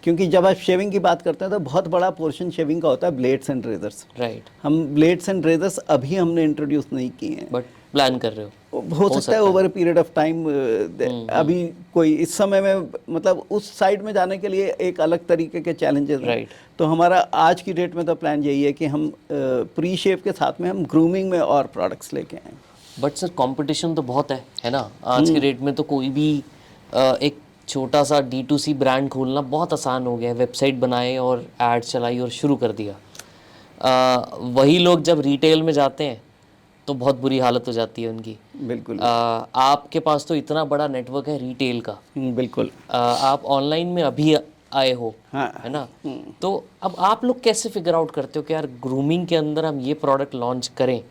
क्योंकि जब आप शेविंग की बात करते हैं तो बहुत बड़ा पोर्शन शेविंग का होता है ब्लेड्स एंड रेजर्स। राइट। हम ब्लेड्स एंड रेजर्स अभी हमने इंट्रोड्यूस नहीं किए हैं, बट प्लान कर रहे हो सकता है over a period of time. अभी कोई इस समय में मतलब उस साइड में जाने के लिए एक अलग तरीके के चैलेंजेस हैं। राइट। तो हमारा आज की डेट में तो प्लान यही है कि हम प्री शेव के साथ में हम ग्रूमिंग में और प्रोडक्ट्स लेके आए। बट सर कंपटीशन तो बहुत है ना आज की डेट में? तो कोई भी एक छोटा सा D2C ब्रांड खोलना बहुत आसान हो गया है। वेबसाइट बनाए और एड चलाई और शुरू कर दिया। वही लोग जब रिटेल में जाते हैं तो बहुत बुरी हालत हो जाती है उनकी। बिल्कुल। आपके पास तो इतना बड़ा नेटवर्क है रिटेल का। बिल्कुल। आप ऑनलाइन में अभी आए हो, हाँ। है ना? तो अब आप लोग कैसे फिगर आउट करते हो कि यार ग्रूमिंग के अंदर हम ये प्रोडक्ट लॉन्च करें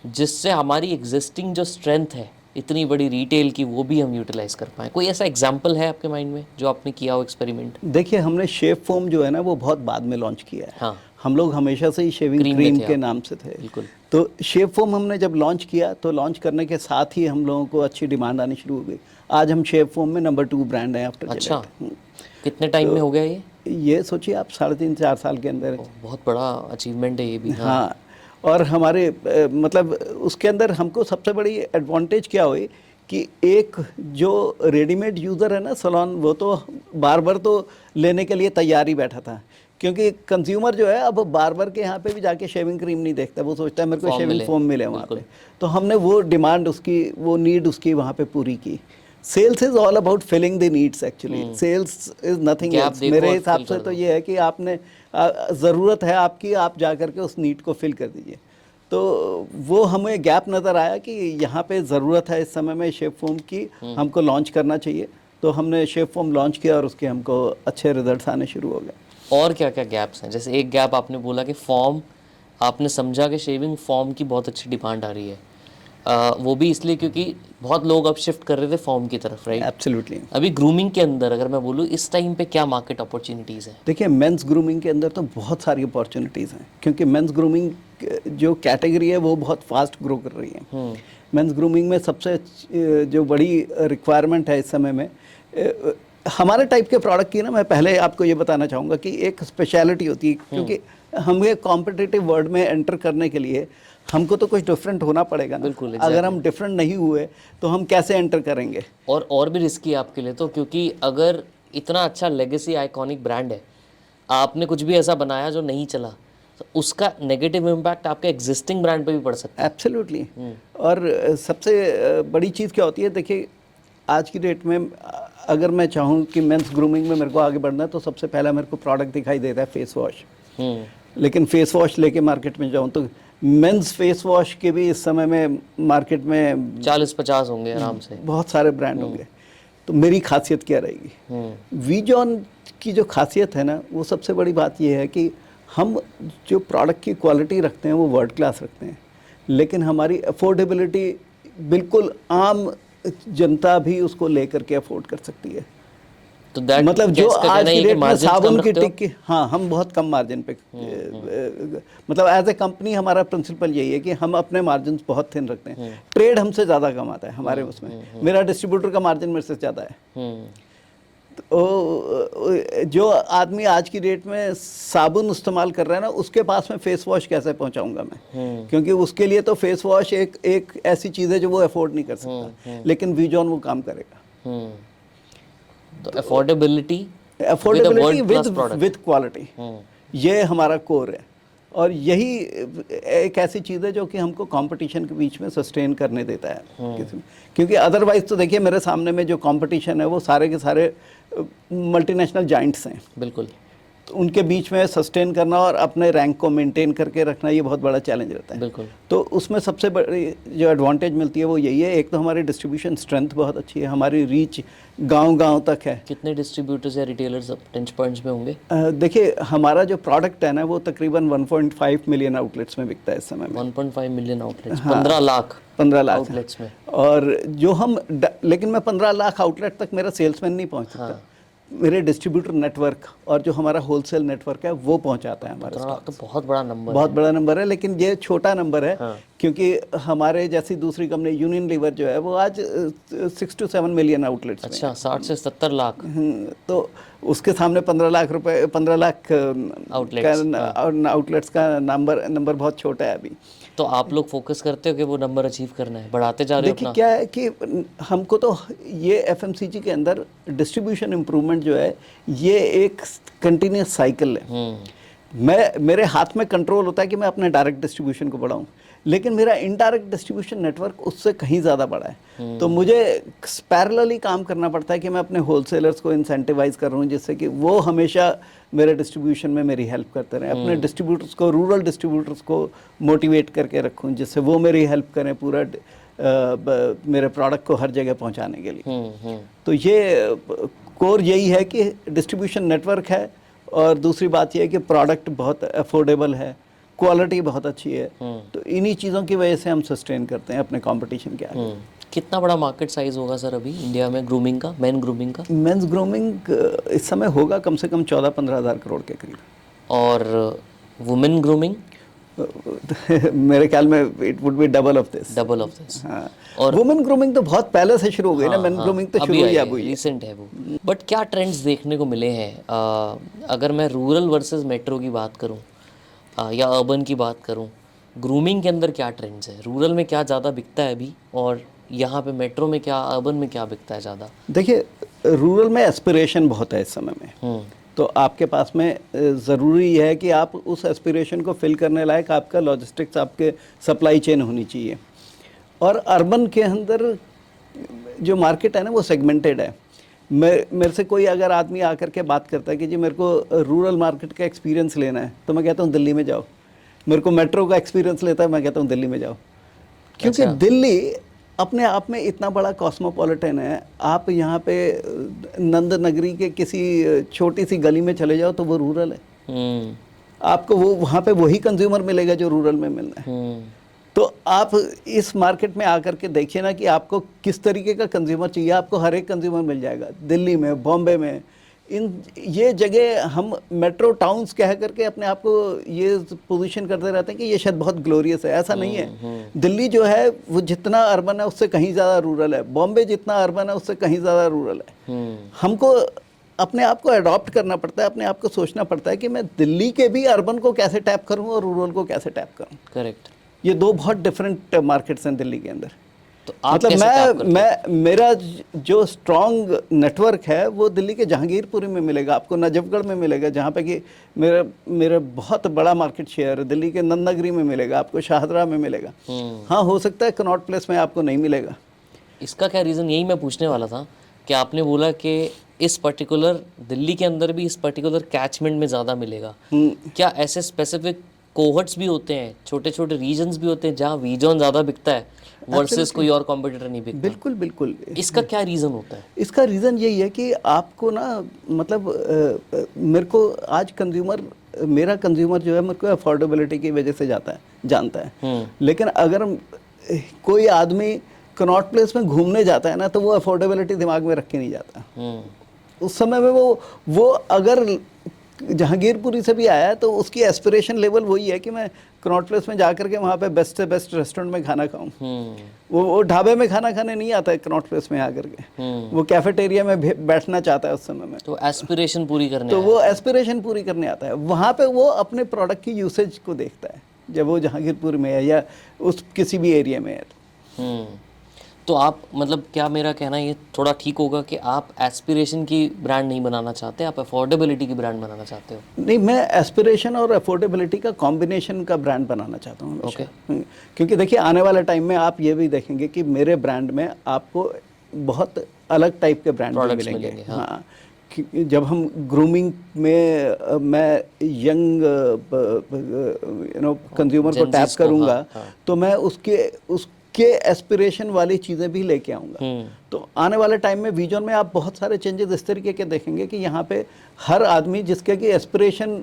जिससे हमारी एग्जिस्टिंग जो स्ट्रेंथ है इतनी बड़ी रिटेल की वो भी हम यूटिलाइज कर पाएँ? कोई ऐसा एग्जाम्पल है आपके माइंड में जो आपने किया हो एक्सपेरिमेंट? देखिए हमने शेव फोम जो है ना वो बहुत बाद में लॉन्च किया है। हाँ। हम लोग हमेशा से ही शेविंग क्रीम के नाम से थे। बिल्कुल। तो शेव फोम हमने जब लॉन्च किया तो लॉन्च करने के साथ ही हम लोगों को अच्छी डिमांड आनी शुरू हो गई। आज हम शेव फोम में नंबर 2 ब्रांड है आफ्टर अच्छा। जिलेट। कितने टाइम में हो गया ये सोचिए आप 3.5-4 साल के अंदर। बहुत बड़ा अचीवमेंट है ये भी। हाँ। और हमारे मतलब उसके अंदर हमको सबसे बड़ी एडवांटेज क्या हुई कि एक जो रेडीमेड यूज़र है ना सलोन, वो तो बार्बर तो लेने के लिए तैयार ही बैठा था, क्योंकि कंज्यूमर जो है अब बार्बर के यहाँ पे भी जाके शेविंग क्रीम नहीं देखता, वो सोचता है मेरे को शेविंग फोम मिले वहाँ पे। तो हमने वो डिमांड उसकी, वो नीड उसकी वहाँ पे पूरी की। Sales is all about filling the needs actually. Sales is nothing else. मेरे हिसाब से तो ये है कि आपने ज़रूरत है आपकी, आप जा करके उस नीड को फिल कर दीजिए। तो वो हमें गैप नज़र आया कि यहाँ पे ज़रूरत है इस समय में शेव फोम की, हमको लॉन्च करना चाहिए। तो हमने शेव फोम लॉन्च किया और उसके हमको अच्छे रिजल्ट्स आने शुरू हो गए। और क्या क्या गैप्स हैं? जैसे एक गैप आपने बोला कि फॉर्म, आपने समझा कि शेविंग फॉर्म की बहुत अच्छी डिमांड आ रही है। वो भी इसलिए क्योंकि बहुत लोग अब शिफ्ट कर रहे थे फॉर्म की तरफ, राइट? एब्सोल्युटली। अभी ग्रूमिंग के अंदर अगर मैं बोलूँ इस टाइम पे क्या मार्केट अपॉर्चुनिटीज़ हैं? देखिए मेंस ग्रूमिंग के अंदर तो बहुत सारी अपॉर्चुनिटीज़ हैं, क्योंकि मेंस ग्रूमिंग जो कैटेगरी है वो बहुत फास्ट ग्रो कर रही है। मेंस ग्रूमिंग में सबसे जो बड़ी रिक्वायरमेंट है इस समय में हमारे टाइप के प्रोडक्ट की ना, मैं पहले आपको ये बताना चाहूँगा कि एक स्पेशलिटी होती है, क्योंकि हमें कॉम्पिटिटिव वर्ल्ड में एंटर करने के लिए हमको तो कुछ डिफरेंट होना पड़ेगा ना। बिल्कुल, अगर हम डिफरेंट नहीं हुए तो हम कैसे एंटर करेंगे? और भी रिस्की है आपके लिए तो, क्योंकि अगर इतना अच्छा लेगेसी आइकॉनिक ब्रांड है, आपने कुछ भी ऐसा बनाया जो नहीं चला तो उसका नेगेटिव इम्पैक्ट आपके एग्जिस्टिंग ब्रांड पे भी पड़ सकता है। एब्सोल्युटली। और सबसे बड़ी चीज़ क्या होती है, देखिए आज की डेट में अगर मैं चाहूँ कि मेंस ग्रूमिंग में मेरे को आगे बढ़ना है तो सबसे पहला मेरे को प्रोडक्ट दिखाई देता है फेस वॉश। लेकिन फेस वॉश लेके मार्केट में जाऊँ तो मेंस फेस वॉश के भी इस समय में मार्केट में 40-50 होंगे आराम से, बहुत सारे ब्रांड होंगे। तो मेरी खासियत क्या रहेगी? वीजॉन की जो खासियत है ना, वो सबसे बड़ी बात ये है कि हम जो प्रोडक्ट की क्वालिटी रखते हैं वो वर्ल्ड क्लास रखते हैं, लेकिन हमारी अफोर्डेबिलिटी बिल्कुल आम जनता भी उसको लेकर के अफोर्ड कर सकती है। तो दैट मतलब जो आज की डेट में मार्जिन साबुन कम की रखते हो? टिक्की, हाँ हम बहुत कम मार्जिन पे मतलब एज ए कंपनी हमारा प्रिंसिपल यही है कि हम अपने मार्जिन बहुत थिन रखते हैं। ट्रेड हमसे ज़्यादा कमाता है हमारे उसमें, मेरा डिस्ट्रीब्यूटर का मार्जिन मेरे से ज़्यादा है। तो जो आदमी आज की डेट में साबुन इस्तेमाल कर रहा है ना, उसके पास में फेस वॉश कैसे पहुंचाऊंगा मैं? क्योंकि उसके लिए तो फेस वॉश एक ऐसी चीज़ है जो वो अफोर्ड नहीं कर सकता, लेकिन वीजॉन वो काम करेगा। तो अफोर्डेबिलिटी विद क्वालिटी, ये हमारा कोर है। और यही एक ऐसी चीज़ है जो कि हमको कंपटीशन के बीच में सस्टेन करने देता है किसी में। क्योंकि अदरवाइज तो देखिए मेरे सामने में जो कंपटीशन है वो सारे के सारे मल्टीनेशनल जाइंट्स हैं। बिल्कुल। तो उनके बीच में सस्टेन करना और अपने रैंक को मेंटेन करके रखना, ये बहुत बड़ा चैलेंज रहता है। बिल्कुल। तो उसमें सबसे बड़ी जो एडवांटेज मिलती है वो यही है, एक तो हमारी डिस्ट्रीब्यूशन स्ट्रेंथ बहुत अच्छी है, हमारी रीच गांव-गांव तक है। कितने डिस्ट्रीब्यूटर्स या रिटेलर्स अब टच पॉइंट्स में होंगे? देखिए हमारा जो प्रोडक्ट है ना वो तकरीबन 1.5 मिलियन आउटलेट्स में बिकता है इस समय में। 1.5 मिलियन आउटलेट्स, हाँ, 15 लाख 15 लाख आउटलेट्स में। और जो हम लेकिन मैं 15 लाख आउटलेट तक मेरा सेल्समैन नहीं पहुंच सकता। हाँ। मेरे डिस्ट्रीब्यूटर नेटवर्क और जो हमारा होलसेल नेटवर्क है वो पहुंचाता है हमारे 15 लाख स्टॉक। तो बहुत बड़ा नंबर बहुत है। बड़ा नंबर है, लेकिन ये छोटा नंबर है। हाँ। क्योंकि हमारे जैसी दूसरी कंपनी यूनियन लीवर जो है वो आज 6 to 7 मिलियन आउटलेट्स में। अच्छा, 60 से 70 लाख। तो उसके सामने 15 लाख रुपए, 15 लाख आउटलेट्स का नंबर बहुत छोटा है अभी। तो आप लोग फोकस करते हो कि वो नंबर अचीव करना है, बढ़ाते जा रहे हो देखिए अपना? क्या है कि हमको तो ये एफएमसीजी के अंदर डिस्ट्रीब्यूशन इम्प्रूवमेंट जो है ये एक कंटिन्यूस साइकिल है। मेरे हाथ में कंट्रोल होता है कि मैं अपने डायरेक्ट डिस्ट्रीब्यूशन को बढ़ाऊं, लेकिन मेरा इनडायरेक्ट डिस्ट्रीब्यूशन नेटवर्क उससे कहीं ज़्यादा बड़ा है। तो मुझे पैरेलली काम करना पड़ता है कि मैं अपने होलसेलर्स को इंसेंटिवाइज कर रहा हूँ, जिससे कि वो हमेशा मेरे डिस्ट्रीब्यूशन में मेरी हेल्प करते रहें। अपने डिस्ट्रीब्यूटर्स को, रूरल डिस्ट्रीब्यूटर्स को मोटिवेट करके रखूँ, जिससे वो मेरी हेल्प करें पूरा मेरे प्रोडक्ट को हर जगह पहुँचाने के लिए। तो ये कोर यही है कि डिस्ट्रीब्यूशन नेटवर्क है, और दूसरी बात यह है कि प्रोडक्ट बहुत अफोर्डेबल है, क्वालिटी बहुत अच्छी है। तो इन्हीं चीज़ों की वजह से हम सस्टेन करते हैं अपने कंपटीशन के आगे। कितना बड़ा मार्केट साइज होगा सर अभी इंडिया में ग्रूमिंग का, मेन ग्रूमिंग का? मेंस ग्रूमिंग इस समय होगा कम से कम 14-15 हज़ार करोड़ के करीब। और वुमेन ग्रूमिंग? मेरे ख्याल में it would be double of this. Double of this. हाँ। और वुमेन ग्रूमिंग तो बहुत पहले से शुरू हो गई ना, मेन ग्रूमिंग तो शुरू ही अब हुई है। रिसेंट है वो। बट क्या ट्रेंड्स देखने को मिले हैं? अगर मैं रूरल वर्सेस मेट्रो की बात करूं या अर्बन की बात करूं, ग्रूमिंग के अंदर क्या ट्रेंड्स है? रूरल में क्या ज़्यादा बिकता है अभी, और यहाँ पे मेट्रो में क्या, अर्बन में क्या बिकता है ज़्यादा? देखिए रूरल में एस्पिरेशन बहुत है इस समय में। तो आपके पास में ज़रूरी है कि आप उस एस्पिरेशन को फिल करने लायक आपका लॉजिस्टिक्स, आपके सप्लाई चेन होनी चाहिए। और अर्बन के अंदर जो मार्केट है ना वो सेगमेंटेड है। मेरे से कोई अगर आदमी आकर के बात करता है कि जी मेरे को रूरल मार्केट का एक्सपीरियंस लेना है, तो मैं कहता हूँ दिल्ली में जाओ। मेरे को मेट्रो का एक्सपीरियंस लेता है, मैं कहता हूँ दिल्ली में जाओ। क्योंकि दिल्ली अपने आप में इतना बड़ा कॉस्मोपॉलिटन है। आप यहाँ पे नंद नगरी के किसी छोटी सी गली में चले जाओ तो वो रूरल है। आपको वो वहाँ पे वही कंज्यूमर मिलेगा जो रूरल में मिलना है। तो आप इस मार्केट में आकर के देखिए ना कि आपको किस तरीके का कंज्यूमर चाहिए। आपको हर एक कंज्यूमर मिल जाएगा दिल्ली में, बॉम्बे में। ये जगह हम मेट्रो टाउन्स कह करके अपने आप को ये पोजीशन करते रहते हैं कि ये शायद बहुत ग्लोरियस है। ऐसा नहीं है। दिल्ली जो है वो जितना अर्बन है उससे कहीं ज़्यादा रूरल है। बॉम्बे जितना अर्बन है उससे कहीं ज़्यादा रूरल है। हमको अपने आप को अडॉप्ट करना पड़ता है, अपने आप को सोचना पड़ता है कि मैं दिल्ली के भी अर्बन को कैसे टैप करूँ और रूरल को कैसे टैप करूँ। करेक्ट। ये दो बहुत डिफरेंट मार्केट्स हैं दिल्ली के अंदर। तो आप मतलब मेरा जो स्ट्रॉन्ग नेटवर्क है वो दिल्ली के जहांगीरपुरी में मिलेगा, आपको नजफगढ़ में मिलेगा, जहाँ पे कि मेरा बहुत बड़ा मार्केट शेयर है। दिल्ली के नंदनगरी में मिलेगा, आपको शाहदरा में मिलेगा। हाँ, हो सकता है कनॉट प्लेस में आपको नहीं मिलेगा। इसका क्या रीज़न? यही मैं पूछने वाला था कि आपने बोला कि इस पर्टिकुलर दिल्ली के अंदर भी इस पर्टिकुलर कैचमेंट में ज़्यादा मिलेगा। क्या ऐसे स्पेसिफिक कोहर्ट्स भी होते हैं, छोटे छोटे रीजन्स भी होते हैं जहाँ वीजॉन ज़्यादा बिकता है वर्सेस कोई और कॉम्पिटिटर नहीं बिकता? बिल्कुल बिल्कुल। इसका क्या रीज़न होता है? इसका रीज़न यही है कि आपको ना मतलब मेरे को आज मेरा कंज्यूमर जो है मेरे को अफोर्डेबिलिटी की वजह से जानता है। लेकिन अगर कोई आदमी कनॉट प्लेस में घूमने जाता है ना, तो वो अफोर्डेबिलिटी दिमाग में रख के नहीं जाता। उस समय में वो अगर जहांगीरपुरी से भी आया है तो उसकी एस्पिरेशन लेवल वही है कि मैं कनॉट प्लेस में जा करके वहाँ पे बेस्ट से बेस्ट रेस्टोरेंट में खाना खाऊं। वो ढाबे में खाना खाने नहीं आता है कनॉट प्लेस में आकर के, वो कैफेटेरिया में बैठना चाहता है उस समय में। तो एस्पिरेशन पूरी करने तो आया वो एस्पिरेशन पूरी करने आता है। वहाँ पे वो अपने प्रोडक्ट की यूसेज को देखता है जब वो जहांगीरपुर में है या उस किसी भी एरिया में है। तो आप मतलब क्या मेरा कहना ये थोड़ा ठीक होगा कि आप एस्पिरेशन की ब्रांड नहीं बनाना चाहते, आप अफोर्डेबिलिटी की ब्रांड बनाना चाहते हो? नहीं, मैं एस्पिरेशन और अफोर्डेबिलिटी का कॉम्बिनेशन का ब्रांड बनाना चाहता हूँ। ओके। क्योंकि देखिए आने वाले टाइम में आप ये भी देखेंगे कि मेरे ब्रांड में आपको बहुत अलग टाइप के ब्रांड भी मिलेंगे। हाँ, जब हम ग्रूमिंग में मैं यंग कंज्यूमर को टैप करूंगा, तो मैं उसके एस्पिरेशन वाली चीज़ें भी लेके आऊँगा। तो आने वाले टाइम में विजन में आप बहुत सारे चेंजेस इस तरीके के देखेंगे कि यहाँ पे हर आदमी जिसके की एस्पिरेशन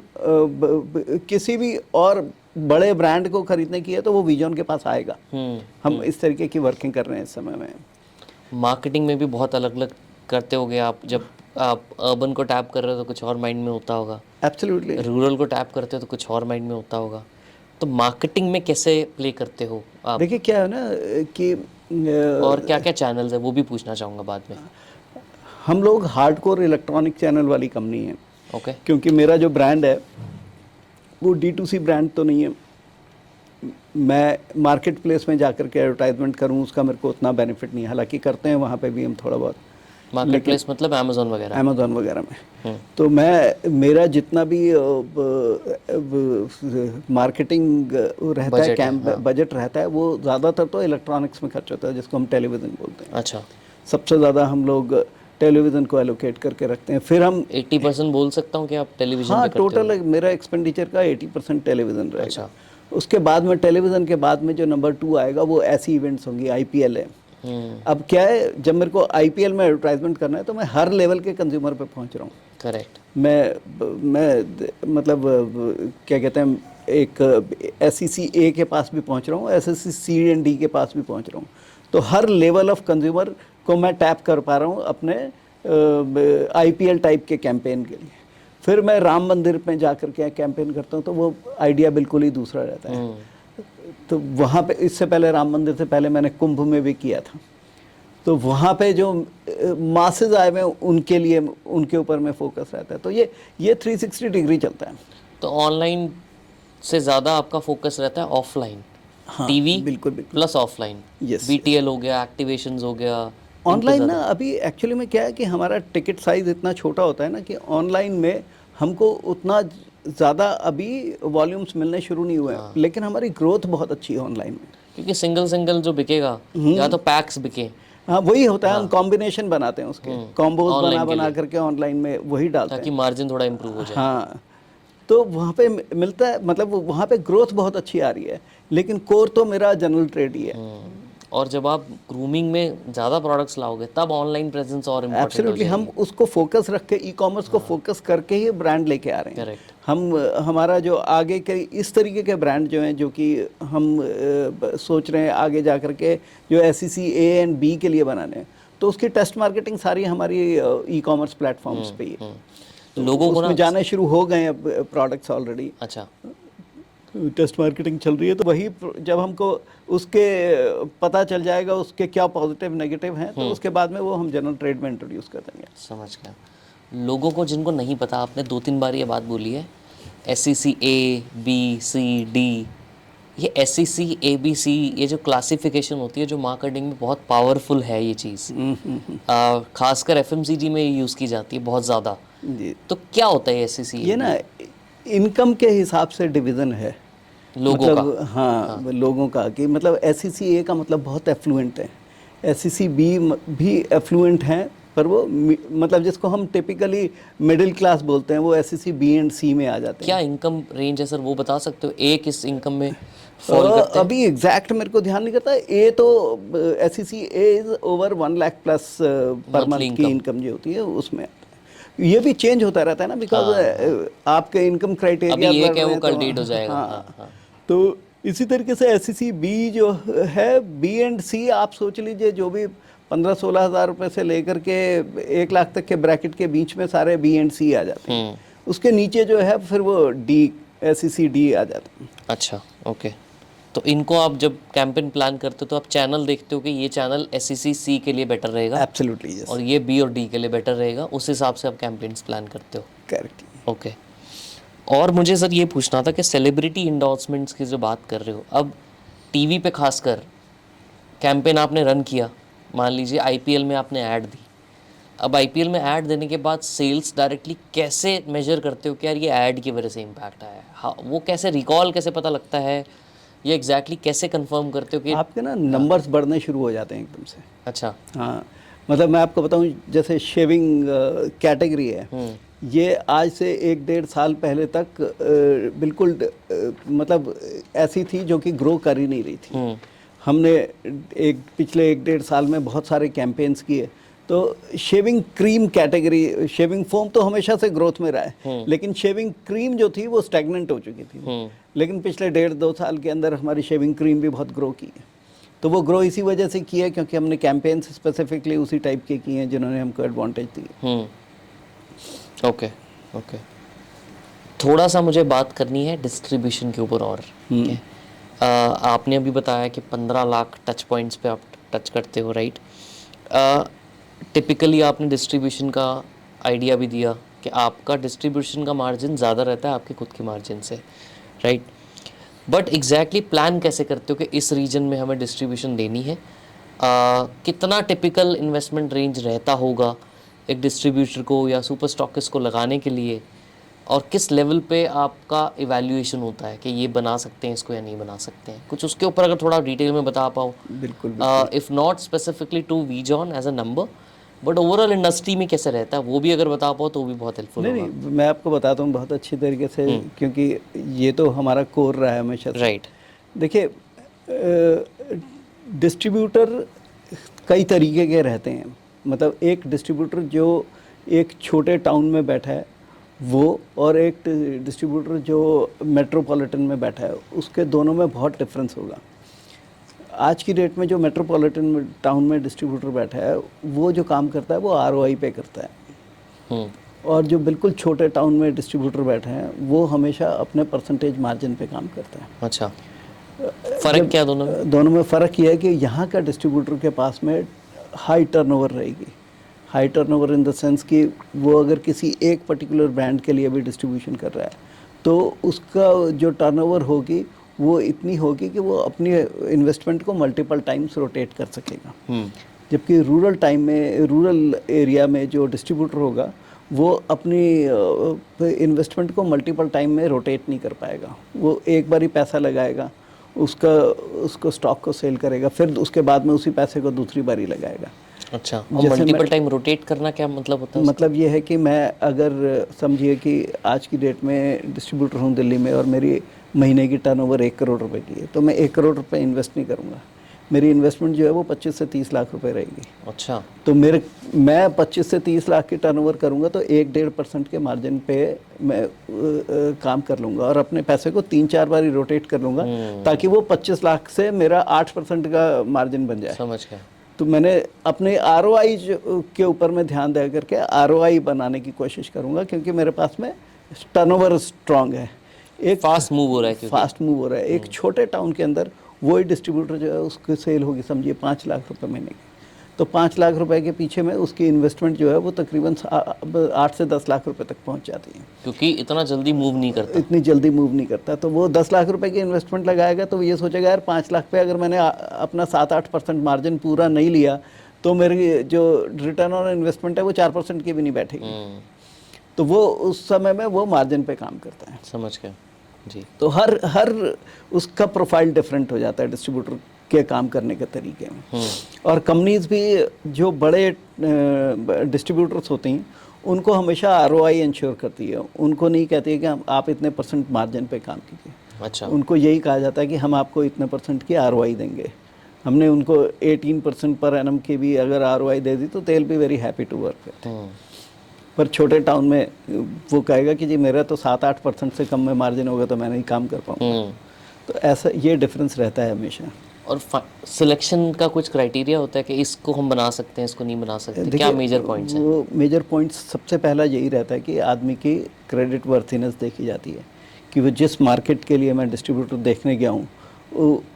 किसी भी और बड़े ब्रांड को खरीदने की है तो वो विजन के पास आएगा। हम इस तरीके की वर्किंग कर रहे हैं इस समय में। मार्केटिंग में भी बहुत अलग अलग करते होगे आप, जब आप अर्बन को टैप कर रहे हो तो कुछ और माइंड में होता होगा, एब्सोल्युटली रूरल को टैप करते हो तो कुछ और माइंड में होता होगा। तो मार्केटिंग में कैसे प्ले करते हो आप? देखिए क्या है ना कि और क्या क्या चैनल्स है वो भी पूछना चाहूँगा बाद में। हम लोग हार्डकोर इलेक्ट्रॉनिक चैनल वाली कंपनी है। ओके। क्योंकि मेरा जो ब्रांड है वो D2C ब्रांड तो नहीं है। मैं मार्केट प्लेस में जाकर के एडवर्टाइजमेंट करूं उसका मेरे को उतना बेनिफिट नहीं है, हालांकि करते हैं वहाँ पे भी हम थोड़ा बहुत। मार्केट प्लेस मतलब अमेज़न वगैरह? अमेज़न वगैरह में। तो मैं मेरा जितना भी मार्केटिंग रहता है, कैंप बजट रहता है, वो ज़्यादातर तो इलेक्ट्रॉनिक्स में खर्च होता है, जिसको हम टेलीविज़न बोलते हैं। अच्छा। सबसे ज़्यादा हम लोग टेलीविज़न को एलोकेट करके रखते हैं। फिर हम 80% बोल सकता हूँ कि आप टेलीविज़न हाँ, पे करते हो? टोटल मेरा एक्सपेंडिचर का 80% टेलीविज़न रहेगा। अच्छा। उसके बाद में टेलीविज़न के बाद में जो नंबर 2 आएगा वो ऐसी इवेंट्स होंगी, IPL है। अब क्या है, जब मेरे को IPL में एडवर्टाइजमेंट करना है तो मैं हर लेवल के कंज्यूमर पे पहुंच रहा हूँ। करेक्ट। मैं मतलब क्या कहते हैं, एक SEC A के पास भी पहुंच रहा हूँ, SSC C and D के पास भी पहुंच रहा हूँ। तो हर लेवल ऑफ कंज्यूमर को मैं टैप कर पा रहा हूँ अपने IPL टाइप के कैंपेन के लिए। फिर मैं राम मंदिर में जाकर के कैंपेन करता हूँ तो वो आइडिया बिल्कुल ही दूसरा रहता है। तो वहाँ पे इससे पहले राम मंदिर से पहले मैंने कुंभ में भी किया था। तो वहाँ पे जो मासेज आए हुए उनके लिए उनके ऊपर में फोकस रहता है। तो ये 360 डिग्री चलता है। तो ऑनलाइन से ज़्यादा आपका फोकस रहता है ऑफलाइन? हाँ, टीवी बिल्कुल प्लस ऑफलाइन। यस। BTL हो गया, एक्टिवेशंस हो गया। ऑनलाइन ना अभी एक्चुअली में क्या है कि हमारा टिकट साइज़ इतना छोटा होता है ना कि ऑनलाइन में हमको उतना ज़्यादा अभी वॉल्यूम्स मिलने शुरू नहीं हुए हैं। लेकिन हमारी ग्रोथ बहुत अच्छी है ऑनलाइन में, क्योंकि सिंगल जो बिकेगा या तो पैक्स बिके। हाँ, वही होता है। हम कॉम्बिनेशन बनाते हैं, उसके कॉम्बोज बना करके ऑनलाइन में वही डालते हैं ताकि मार्जिन थोड़ा इम्प्रूव हो जाए। हाँ, तो वहाँ पे मिलता है, मतलब वहाँ पे ग्रोथ बहुत अच्छी आ रही है। लेकिन कोर तो मेरा जनरल ट्रेड ही है। और जब आप ग्रूमिंग में ज़्यादा प्रोडक्ट्स लाओगे तब ऑनलाइन प्रेजेंस और इम्पोर्टेंट हो एब्सोल्युटली, जाएगी। हम उसको फोकस रख के ई-कॉमर्स को फोकस करके ही ब्रांड लेके आ रहे हैं। करेक्ट। हमारा जो आगे के इस तरीके के ब्रांड जो हैं, जो कि हम सोच रहे हैं आगे जा कर के जो SEC A and B के लिए बनाने हैं, तो उसकी टेस्ट मार्केटिंग सारी हमारी ई-कॉमर्स प्लेटफॉर्म्स पे ही है। तो लोगों को उसमें जाने शुरू हो गए हैं प्रोडक्ट्स ऑलरेडी। अच्छा। टेस्ट मार्केटिंग चल रही है। तो वही जब हमको उसके पता चल जाएगा उसके क्या पॉजिटिव नेगेटिव हैं, तो उसके बाद में वो हम जनरल ट्रेड में इंट्रोड्यूस कर देंगे। समझ गया। लोगों को जिनको नहीं पता, आपने 2-3 बार ये बात बोली है SEC A B C D, ये SEC A B C ये जो क्लासिफिकेशन होती है जो मार्केटिंग में बहुत पावरफुल है ये चीज़, खासकर FMCG में यूज़ की जाती है बहुत ज़्यादा जी। तो क्या होता है SEC? ये ना इनकम के हिसाब से डिवीज़न है लोगों मतलब, का हाँ, लोगों का कि मतलब SEC A का मतलब बहुत एफ्लुएंट है, SEC B भी एफ्लुएंट हैं, पर वो मतलब जिसको हम टिपिकली मिडिल क्लास बोलते हैं वो SEC B and C में आ जाते हैं। क्या इनकम रेंज है सर, वो बता सकते हो? A किस इनकम में फॉल करते हैं? अभी एग्जैक्ट मेरे को ध्यान नहीं करता। A तो SEC A is over 1 lakh plus per month की इनकम जो होती है उसमें। ये भी चेंज होता रहता है ना, बिकॉज आपके इनकम क्राइटेरिया अभी एक है वो कल डेट हो जाएगा। तो इसी तरीके से SEC बी जो है, बी एंड सी आप सोच लीजिए, जो भी 15-16 हज़ार रुपये से लेकर के 1 लाख तक के ब्रैकेट के बीच में सारे बी एंड सी आ जाते हैं। उसके नीचे जो है फिर वो डी, SEC डी आ जाता है। अच्छा, ओके। तो इनको आप जब कैंपेन प्लान करते हो तो आप चैनल देखते हो कि ये चैनल SEC सी के लिए बेटर रहेगा, एब्सोल्युटली यस, और ये बी और डी के लिए बेटर रहेगा, उस हिसाब से आप कैंपेन्स प्लान करते हो। करेक्ट। ओके। और मुझे सर ये पूछना था कि सेलिब्रिटी इंडोर्समेंट्स की जो बात कर रहे हो, अब टीवी पे खासकर कैंपेन आपने रन किया, मान लीजिए IPL में आपने ऐड दी, अब IPL में ऐड देने के बाद सेल्स डायरेक्टली कैसे मेजर करते हो कि यार ये ऐड की वजह से इम्पैक्ट आया है? हाँ, वो कैसे रिकॉल कैसे पता लगता है, ये एग्जैक्टली कैसे कंफर्म करते हो कि आपके ना नंबर्स बढ़ने शुरू हो जाते हैं एकदम से। अच्छा। हाँ, मतलब मैं आपको बताऊं, जैसे शेविंग कैटेगरी है, ये आज से 1-1.5 साल पहले तक बिल्कुल मतलब ऐसी थी जो कि ग्रो कर ही नहीं रही थी। हमने पिछले 1-1.5 साल में बहुत सारे कैंपेन्स किए, तो shaving cream category, shaving foam तो हमेशा से ग्रोथ में रहा है, लेकिन शेविंग क्रीम जो थी वो स्टैग्नेंट हो चुकी थी। लेकिन पिछले 1.5-2 साल के अंदर हमारी शेविंग क्रीम भी बहुत ग्रो की है। तो वो ग्रो इसी वजह से की है क्योंकि हमने कैंपेन्स स्पेसिफिकली उसी टाइप के किए हैं जिन्होंने हमको एडवांटेज दी। Okay, okay. थोड़ा सा मुझे बात करनी है डिस्ट्रीब्यूशन के ऊपर और। आपने अभी बताया कि 15 लाख टच पॉइंट्स पे आप टच करते हो, राइट? टिपिकली आपने डिस्ट्रीब्यूशन का आइडिया भी दिया कि आपका डिस्ट्रीब्यूशन का मार्जिन ज़्यादा रहता है आपके खुद के मार्जिन से, राइट? बट एग्जैक्टली प्लान कैसे करते हो कि इस रीजन में हमें डिस्ट्रीब्यूशन देनी है? कितना टिपिकल इन्वेस्टमेंट रेंज रहता होगा एक डिस्ट्रीब्यूटर को या सुपर स्टॉकिस्ट को लगाने के लिए, और किस लेवल पे आपका इवैल्यूएशन होता है कि ये बना सकते हैं इसको या नहीं बना सकते हैं? कुछ उसके ऊपर अगर थोड़ा डिटेल में बता पाओ। बिल्कुल। If not specifically to vision as a number, but overall industry में कैसे रहता है वो भी अगर बता पाओ तो वो भी बहुत हेल्पफुल होगा। नहीं, मैं आपको बताता हूँ बहुत अच्छी तरीके से, क्योंकि ये तो हमारा कोर रहा है हमेशा से। राइट। देखिए, डिस्ट्रीब्यूटर कई तरीके के रहते हैं। मतलब एक डिस्ट्रीब्यूटर जो एक छोटे टाउन में बैठा है वो, और एक डिस्ट्रीब्यूटर जो मेट्रोपॉलिटन में बैठा है, उसके दोनों में बहुत डिफरेंस होगा। आज की डेट में जो मेट्रोपॉलिटन टाउन में डिस्ट्रीब्यूटर बैठा है वो जो काम करता है वो ROI पे करता है, और जो बिल्कुल छोटे टाउन में डिस्ट्रीब्यूटर बैठे हैं वो हमेशा अपने परसेंटेज मार्जिन पे काम करता है। अच्छा, फ़र्क क्या दोनों में? दोनों में फ़र्क यह है कि यहाँ का डिस्ट्रीब्यूटर के पास में हाई टर्नओवर रहेगी। High turnover in the sense कि वो अगर किसी एक पर्टिकुलर ब्रांड के लिए भी डिस्ट्रीब्यूशन कर रहा है तो उसका जो टर्नओवर होगी वो इतनी होगी कि वो अपनी इन्वेस्टमेंट को मल्टीपल टाइम्स रोटेट कर सकेगा। जबकि रूरल एरिया में जो डिस्ट्रीब्यूटर होगा वो अपनी इन्वेस्टमेंट को मल्टीपल टाइम में रोटेट नहीं कर पाएगा। वो एक बार ही पैसा लगाएगा, उसको स्टॉक को सेल करेगा, फिर उसके बाद में उसी पैसे को दूसरी बारी लगाएगा। अच्छा, और मल्टीपल टाइम रोटेट करना क्या मतलब होता है? मतलब ये है कि मैं अगर समझिए कि आज की डेट में डिस्ट्रीब्यूटर हूँ दिल्ली में और मेरी महीने की टर्नओवर 1 करोड़ रुपए की है, तो मैं 1 करोड़ रुपए इन्वेस्ट नहीं करूँगा। मेरी इन्वेस्टमेंट जो है वो 25 से 30 लाख रुपए रहेगी। अच्छा। तो मैं 25 से 30 लाख की टर्नओवर करूँगा तो 1-1.5% के मार्जिन पे मैं काम कर लूँगा और अपने पैसे को 3-4 बार रोटेट कर लूँगा ताकि वो 25 लाख से मेरा 8% का मार्जिन बन जाए। समझ गया। तो मैंने अपने ROI के ऊपर में ध्यान दे करके ROI बनाने की कोशिश करूँगा, क्योंकि मेरे पास में टर्नओवर स्ट्रांग है, एक फास्ट मूव हो रहा है, फास्ट मूव हो रहा है। एक छोटे टाउन के अंदर वही डिस्ट्रीब्यूटर जो है उसकी सेल होगी समझिए 5 लाख रुपए महीने की, तो 5 लाख रुपए के पीछे में उसकी इन्वेस्टमेंट जो है वो तकरीबन 8 से 10 लाख रुपए तक पहुंच जाती है, क्योंकि इतना जल्दी मूव नहीं करता। इतनी जल्दी मूव नहीं करता। तो वो 10 लाख रुपए की इन्वेस्टमेंट लगाएगा तो वो ये सोचेगा यार 5 लाख पे अगर मैंने अपना 7-8% मार्जिन पूरा नहीं लिया तो मेरी जो रिटर्न ऑन इन्वेस्टमेंट है वो 4% की भी नहीं बैठेगी। तो वो उस समय में वो मार्जिन पे काम करता है। समझ गया जी। तो हर उसका प्रोफाइल डिफरेंट हो जाता है डिस्ट्रीब्यूटर के काम करने के तरीके में। और कंपनीज भी जो बड़े डिस्ट्रीब्यूटर्स होते हैं उनको हमेशा ROI इंश्योर करती है, उनको नहीं कहती है कि आप इतने % मार्जिन पे काम कीजिए। अच्छा। उनको यही कहा जाता है कि हम आपको इतने % की ROI देंगे। हमने उनको 18% पर एनम की भी अगर ROI दे दी तो they will be very happy to work with. पर छोटे टाउन में वो कहेगा कि जी मेरा तो 7-8% से कम में मार्जिन होगा तो मैं नहीं काम कर पाऊँगा। तो ऐसा ये डिफरेंस रहता है हमेशा। और सिलेक्शन का कुछ क्राइटेरिया होता है कि इसको हम बना सकते हैं, इसको नहीं बना सकते, क्या मेजर पॉइंट्स हैं? वो मेजर पॉइंट्स सबसे पहला यही रहता है कि आदमी की क्रेडिट वर्थीनेस देखी जाती है, कि वो जिस मार्केट के लिए मैं डिस्ट्रीब्यूटर देखने गया हूँ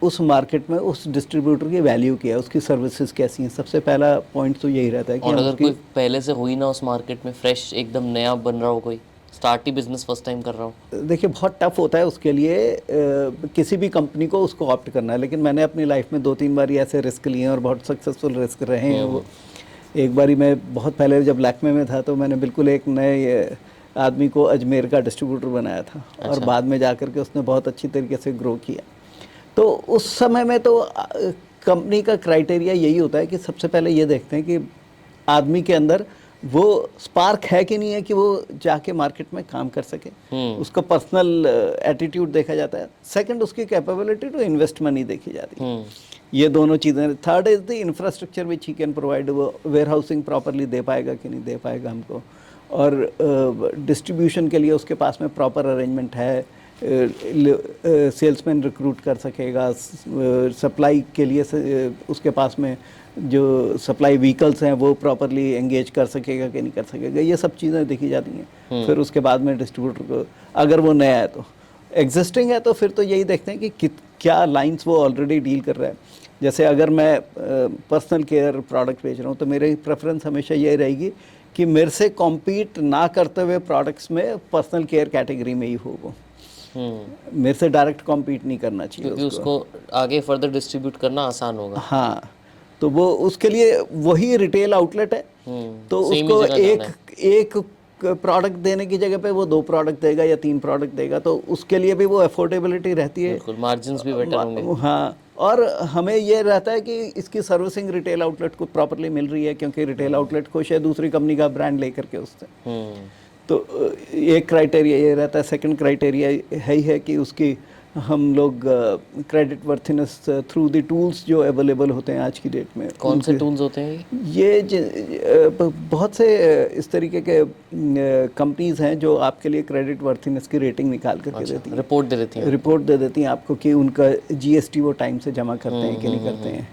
उस मार्केट में उस डिस्ट्रीब्यूटर की वैल्यू क्या है, उसकी सर्विसेज कैसी हैं। सबसे पहला पॉइंट तो यही रहता है कि और हम अगर उसकी कोई पहले से हो ही ना उस मार्केट में, फ्रेश एकदम नया बन रहा हो, कोई स्टार्ट ही बिजनेस फर्स्ट टाइम कर रहा हो? देखिए बहुत टफ होता है उसके लिए किसी भी कंपनी को उसको ऑप्ट करना है, लेकिन मैंने अपनी लाइफ में 2-3 बार ऐसे रिस्क लिए हैं और बहुत सक्सेसफुल रिस्क रहे हैं वो। एक बारी मैं बहुत पहले जब लैक्मे में था तो मैंने बिल्कुल एक नए आदमी को अजमेर का डिस्ट्रीब्यूटर बनाया था, और बाद में जाकर के उसने बहुत अच्छी तरीके से ग्रो किया। तो उस समय में तो कंपनी का क्राइटेरिया यही होता है कि सबसे पहले ये देखते हैं कि आदमी के अंदर वो स्पार्क है कि नहीं है कि वो जाके मार्केट में काम कर सके। उसका पर्सनल एटीट्यूड देखा जाता है। सेकंड, उसकी कैपेबिलिटी टू इन्वेस्ट मनी देखी जाती है। ये दोनों चीज़ें। Third is the infrastructure which he can provide. वो वेयर हाउसिंग प्रॉपरली दे पाएगा कि नहीं दे पाएगा हमको, और डिस्ट्रीब्यूशन के लिए उसके पास में प्रॉपर अरेंजमेंट है, सेल्समैन रिक्रूट कर सकेगा, सप्लाई के लिए उसके पास में जो सप्लाई व्हीकल्स हैं वो प्रॉपरली एंगेज कर सकेगा कि नहीं कर सकेगा। ये सब चीज़ें देखी जाती हैं। फिर उसके बाद में डिस्ट्रीब्यूटर को, अगर वो नया है तो, एग्जिस्टिंग है तो फिर तो यही देखते हैं कि क्या लाइंस वो ऑलरेडी डील कर रहा है। जैसे अगर मैं पर्सनल केयर प्रोडक्ट बेच रहा हूँ तो मेरी प्रेफरेंस हमेशा ये रहेगी कि मेरे से कॉम्पीट ना करते हुए प्रोडक्ट्स में पर्सनल केयर कैटेगरी में ही हो वो। मेरे से डायरेक्ट कॉम्पीट नहीं करना चाहिए, क्योंकि उसको आगे फर्दर डिस्ट्रीब्यूट करना आसान होगा। हाँ, तो वो उसके लिए वही रिटेल आउटलेट है, तो उसको एक प्रोडक्ट देने की जगह पे वो 2 प्रोडक्ट देगा या 3 प्रोडक्ट देगा, तो उसके लिए भी वो अफोर्डेबिलिटी रहती है। बिल्कुल, मार्जिन्स भी बेटर होंगे। हाँ, और हमें ये रहता है कि इसकी सर्विसिंग रिटेल आउटलेट को प्रॉपरली मिल रही है, क्योंकि रिटेल आउटलेट खुश है दूसरी कंपनी का ब्रांड लेकर के उससे। तो एक क्राइटेरिया ये रहता है। सेकंड क्राइटेरिया है ही है कि उसकी हम लोग credit worthiness through the tools जो अवेलेबल होते हैं आज की डेट में। कौन से टूल्स होते हैं ये बहुत से इस तरीके के कंपनीज हैं जो आपके लिए क्रेडिट वर्थीनेस की रेटिंग निकाल करके देती हैं, रिपोर्ट दे देती हैं आपको कि उनका जीएसटी वो टाइम से जमा करते हैं कि नहीं करते हैं।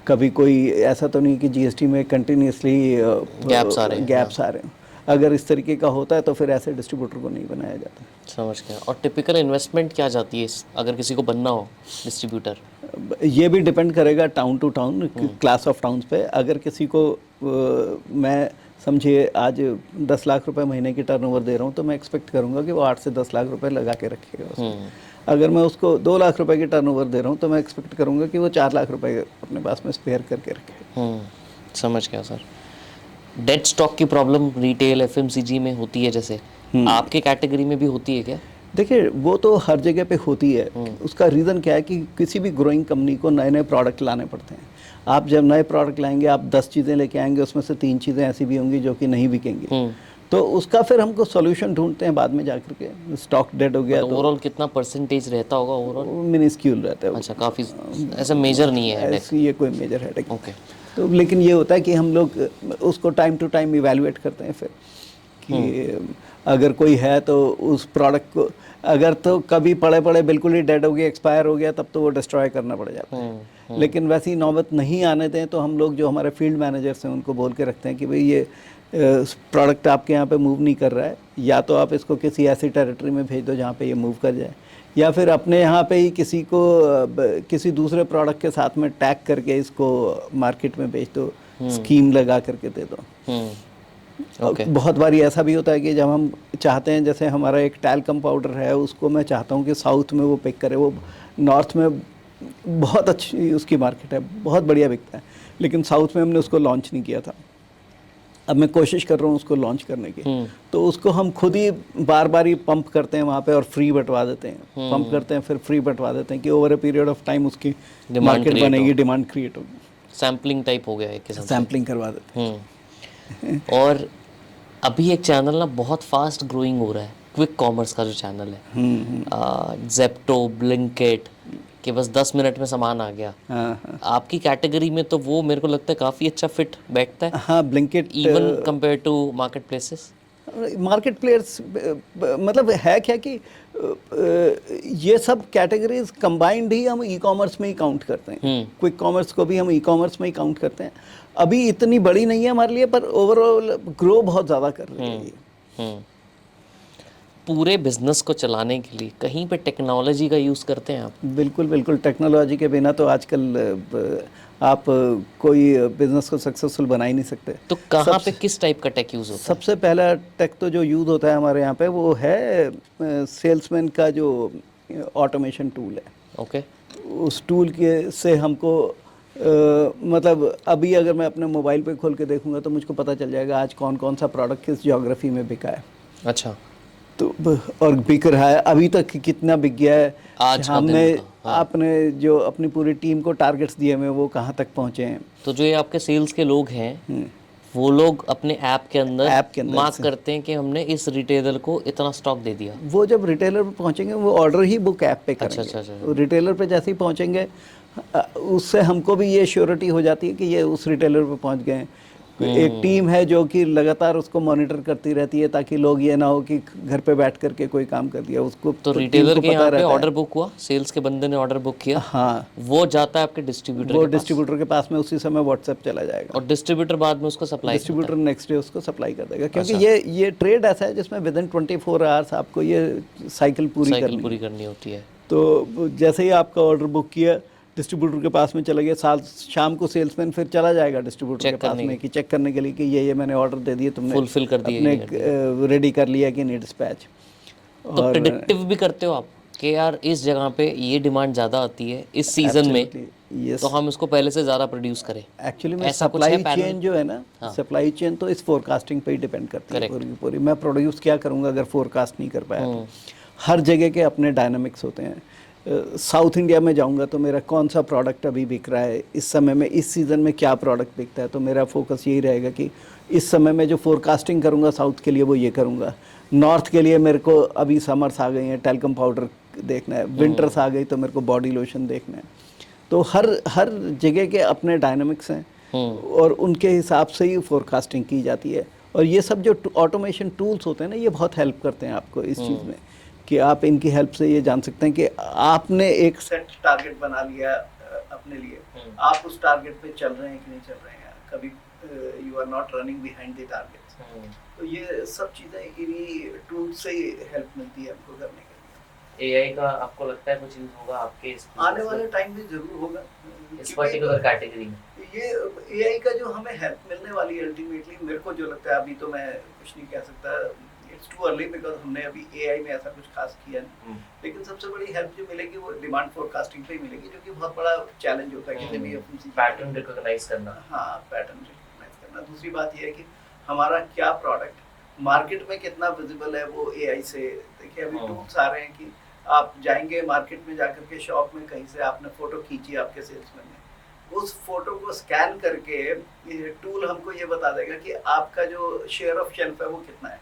कभी कोई ऐसा तो नहीं कि जीएसटी में कंटिन्यूसली गैप्स आ रहे हैं। अगर इस तरीके का होता है तो फिर ऐसे डिस्ट्रीब्यूटर को नहीं बनाया जाता। समझ गया। और टिपिकल इन्वेस्टमेंट क्या जाती है अगर किसी को बनना हो डिस्ट्रीब्यूटर? ये भी डिपेंड करेगा town to town, class of towns पे। अगर किसी को मैं समझिए आज 10 लाख रुपए महीने की टर्नओवर दे रहा हूँ तो मैं एक्सपेक्ट करूँगा कि वो 8 से 10 लाख रुपए लगा के रखेगा उसमें। अगर मैं उसको 2 लाख रुपए की टर्नओवर दे रहा हूँ तो मैं एक्सपेक्ट करूँगा कि वो 4 लाख रुपए अपने पास में स्पेयर करके रखे। समझ गया सर। डेड स्टॉक की प्रॉब्लम रिटेल एफएमसीजी में होती है, जैसे आपके कैटेगरी में भी होती है क्या? देखिए वो तो हर जगह पे होती है। उसका रीज़न क्या है कि किसी भी ग्रोइंग कंपनी को नए नए प्रोडक्ट लाने पड़ते हैं। आप जब नए प्रोडक्ट लाएंगे, आप 10 चीज़ें लेके आएंगे, उसमें से 3 चीज़ें ऐसी भी होंगी जो कि नहीं बिकेंगी, तो उसका फिर हमको सॉल्यूशन ढूंढते हैं बाद में जाकर के। स्टॉक डेड हो गया तो ओवरऑल कितना परसेंटेज रहता होगा? ओवरऑल मिनिस्क्यूल रहता है। अच्छा, काफ़ी ऐसा मेजर नहीं है हेडेक? ये कोई मेजर हेडेक। ओके। तो लेकिन ये होता है कि हम लोग उसको टाइम टू टाइम इवैल्यूएट करते हैं फिर कि अगर कोई है तो उस प्रोडक्ट को, अगर तो कभी पड़े पड़े बिल्कुल ही डेड हो गया, एक्सपायर हो गया, तब तो वो डिस्ट्रॉय करना पड़ जाता है। लेकिन वैसी नौबत नहीं आने दें तो हम लोग जो हमारे फील्ड मैनेजर्स हैं उनको बोल के रखते हैं कि भाई ये प्रोडक्ट आपके यहाँ पे मूव नहीं कर रहा है, या तो आप इसको किसी ऐसी टेरिटरी में भेज दो जहाँ पे ये मूव कर जाए, या फिर अपने यहाँ पे ही किसी को किसी दूसरे प्रोडक्ट के साथ में टैग करके इसको मार्केट में बेच दो, स्कीम लगा करके दे दो। बहुत बारी ऐसा भी होता है कि जब हम चाहते हैं, जैसे हमारा एक टैल्कम पाउडर है, उसको मैं चाहता हूँ कि साउथ में वो पिक करे, वो नॉर्थ में बहुत अच्छी उसकी मार्केट है, बहुत बढ़िया बिकता है, लेकिन साउथ में हमने उसको लॉन्च नहीं किया था। अब मैं कोशिश कर रहा हूँ उसको लॉन्च करने की, तो उसको हम खुद ही बार बार ही पंप करते हैं वहाँ पे और फ्री बंटवा देते हैं। पंप करते हैं फिर फ्री बंटवा देते हैं कि over a period of time उसकी मार्केट बनेगी, डिमांड क्रिएट होगी। सैम्पलिंग टाइप हो गया है, सैम्पलिंग करवा देते हैं। और अभी एक चैनल ना बहुत फास्ट ग्रोइंग हो रहा है, क्विक कॉमर्स का जो चैनल है, ज़ेप्टो, ब्लिंकिट, कि बस 10 मिनट में सामान आ गया। आपकी कैटेगरी में तो वो मेरे को लगता है काफ़ी अच्छा फिट बैठता है। हाँ, Blinkit even compare to market places. Market players मतलब है क्या कि ये सब कैटेगरीज कंबाइंड ही हम ई कॉमर्स में ही काउंट करते हैं। क्विक कॉमर्स को भी हम ई कॉमर्स में ही काउंट करते हैं। अभी इतनी बड़ी नहीं है हमारे लिए, पर ओवरऑल ग्रो बहुत ज़्यादा कर रही है ये। पूरे बिजनेस को चलाने के लिए कहीं पे टेक्नोलॉजी का यूज़ करते हैं आप? बिल्कुल बिल्कुल, टेक्नोलॉजी के बिना तो आजकल आप कोई बिजनेस को सक्सेसफुल बना ही नहीं सकते। तो कहाँ पे किस टाइप का टेक यूज़ होता है? सबसे पहला टेक तो जो यूज़ होता है हमारे यहाँ पे वो है सेल्समैन का जो ऑटोमेशन टूल है। ओके। उस टूल के से हमको मतलब अभी अगर मैं अपने मोबाइल पे खोल के देखूंगा तो मुझको पता चल जाएगा आज कौन कौन सा प्रोडक्ट किस ज्योग्राफी में बिका है। अच्छा। तो और बिक रहा है अभी तक कितना बिक गया है, आज का हमने दिन का, हाँ। आपने जो अपनी पूरी टीम को टारगेट्स दिए हुए वो कहाँ तक पहुँचे हैं। तो जो ये आपके सेल्स के लोग हैं वो लोग अपने ऐप के अंदर मार्क से करते हैं कि हमने इस रिटेलर को इतना स्टॉक दे दिया। वो जब रिटेलर पे पहुंचेंगे वो ऑर्डर ही बुक ऐप पे करेंगे। अच्छा। रिटेलर पे जैसे ही पहुंचेंगे उससे हमको भी ये श्योरिटी हो जाती है कि ये उस रिटेलर पे पहुंच गए हैं। एक टीम है जो कि लगातार उसको मॉनिटर करती रहती है ताकि लोग ये ना हो कि घर पे बैठ करके कोई काम कर दिया उसको। तो रिटेलर के यहाँ पे ऑर्डर बुक हुआ, सेल्स के बंदे ने ऑर्डर बुक किया, हाँ, वो जाता है आपके डिस्ट्रीब्यूटर के पास। डिस्ट्रीब्यूटर के पास में उसी समय व्हाट्सएप चला जाएगा और डिस्ट्रीब्यूटर बाद में उसको सप्लाई डिस्ट्रीब्यूटर नेक्स्ट डे उसको सप्लाई कर देगा। क्योंकि ये ट्रेड ऐसा है जिसमें विद इन 24 आवर्स आपको ये साइकिल पूरी करनी होती है। तो जैसे ही आपका ऑर्डर बुक किया डिस्ट्रीब्यूटर के पास में चला गया, शाम को सेल्समैन फिर चला जाएगा डिस्ट्रीब्यूटर के पास में कि चेक करने के लिए कि ये मैंने ऑर्डर दे दिए, तुमने फुलफिल कर दिए, अपने रेडी कर लिया कि नहीं डिस्पैच। तो प्रेडिक्टिव भी करते हो आप कि यार इस जगह पे ये डिमांड ज़्यादा आती है इस सीज़न में, तो हम इसको पहले से ज़्यादा प्रोड्यूस करें। एक्चुअली में सप्लाई चेन जो है ना, सप्लाई चेन तो इस फोरकास्टिंग पे ही डिपेंड करती है पूरी। मैं प्रोड्यूस क्या करूँगा अगर फोरकास्ट नहीं कर पाया तो। हर जगह के अपने डायनामिक्स होते हैं। साउथ इंडिया में जाऊंगा तो मेरा कौन सा प्रोडक्ट अभी बिक रहा है, इस समय में इस सीज़न में क्या प्रोडक्ट बिकता है, तो मेरा फोकस यही रहेगा कि इस समय में जो फोरकास्टिंग करूंगा साउथ के लिए वो ये करूंगा। नॉर्थ के लिए मेरे को अभी समर्स आ गई हैं, टैल्कम पाउडर देखना है, विंटर्स आ गई तो मेरे को बॉडी लोशन देखना है। तो हर जगह के अपने डायनामिक्स हैं और उनके हिसाब से ही फोरकास्टिंग की जाती है। और ये सब जो ऑटोमेशन टूल्स होते हैं ना, ये बहुत हेल्प करते हैं आपको इस चीज़ में कि आप इनकी हेल्प से ये जान सकते हैं कि आपने एक सेट टारगेट बना लिया अपने लिए, आप उस टारगेट पे चल रहे हैं कि नहीं चल रहे हैं, कभी you are not running behind the target. तो ये सब चीज़ें इन्हीं टूल से ही हेल्प मिलती है हमको करने के लिए। एआई का आपको लगता है कुछ यूज होगा आपके इस आने वाले टाइम में जरूर होगा इस पर्टिकुलर कैटेगरी में? ये एआई का जो हमें हेल्प मिलने वाली है अल्टीमेटली, मेरे को जो लगता है, अभी तो मैं कुछ नहीं कह सकता, इट्स टू अर्ली बिकॉज हमने अभी एआई में ऐसा कुछ खास किया नहीं, लेकिन सबसे बड़ी हेल्प जो मिलेगी वो डिमांड फोरकास्टिंग पे ही मिलेगी, जो कि बहुत बड़ा चैलेंज होता है किसी भी एफएमसीजी। पैटर्न रिकॉग्नाइज करना। हाँ, पैटर्न रिकॉग्नाइज करना। दूसरी बात ये है कि हमारा क्या प्रोडक्ट मार्केट में कितना विजिबल है वो एआई से। देखिए अभी टूल्स आ रहे हैं कि आप जाएंगे मार्केट में जाकर के शॉप में कहीं से आपने फोटो खींची आपके सेल्समैन ने, उस फोटो को स्कैन करके ये टूल हमको ये बता देगा कि आपका जो शेयर ऑफ शेल्फ है वो कितना है,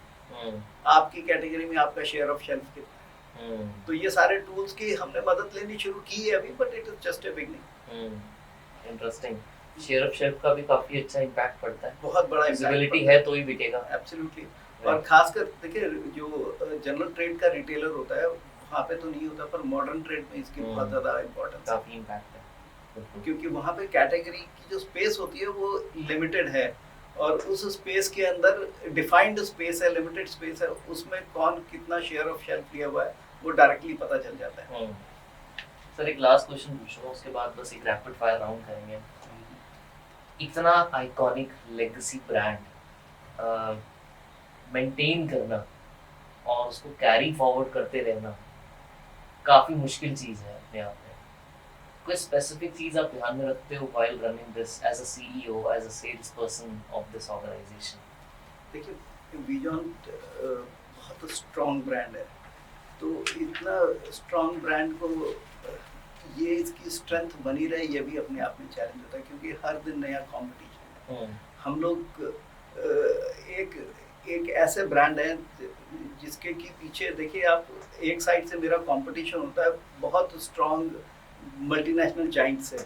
आपकी कैटेगरी में आपका शेयर ऑफ शेल्फ कितना है। तो ये सारे टूल्स की हमने मदद लेनी शुरू की है अभी, but it is just a beginning. Interesting. Share of shelf का भी काफी अच्छा इंपैक्ट पड़ता है, बहुत बड़ा विजिबिलिटी है तो ही बिकेगा। एब्सोल्युटली। और खासकर देखिए जो जनरल ट्रेड का रिटेलर होता है वहाँ पे तो नहीं होता, पर मॉडर्न ट्रेड में इसकी बहुत ज़्यादा इम्पोर्टेंस, काफी इम्पैक्ट है, क्योंकि वहाँ पे कैटेगरी की जो स्पेस होती है वो लिमिटेड है और उस स्पेस के अंदर डिफाइंड स्पेस है, लिमिटेड स्पेस है, उसमें कौन कितना शेयर ऑफ शेल्फ लिया हुआ है वो डायरेक्टली पता चल जाता है। सर एक लास्ट क्वेश्चन पूछूंगा, उसके बाद बस एक रैपिड फायर राउंड करेंगे। इतना आइकॉनिक लेगेसी ब्रांड मेंटेन करना और उसको कैरी फॉरवर्ड करते रहना काफ़ी मुश्किल चीज़ है अपने आप में। कोई स्पेसिफिक चीज़ आप ध्यान में रखते हो while running this as a CEO, as a salesperson of this organization? देखिए विजन बहुत स्ट्रॉन्ग ब्रांड है, तो इतना स्ट्रॉन्ग ब्रांड को ये इसकी स्ट्रेंथ बनी रहे ये भी अपने आप में चैलेंज होता है, क्योंकि हर दिन नया कंपटीशन है। हम लोग एक ऐसे ब्रांड है जिसके की पीछे देखिए आप, एक साइड से मेरा कंपटीशन होता है बहुत स्ट्रॉन्ग मल्टीनेशनल जाइंट से,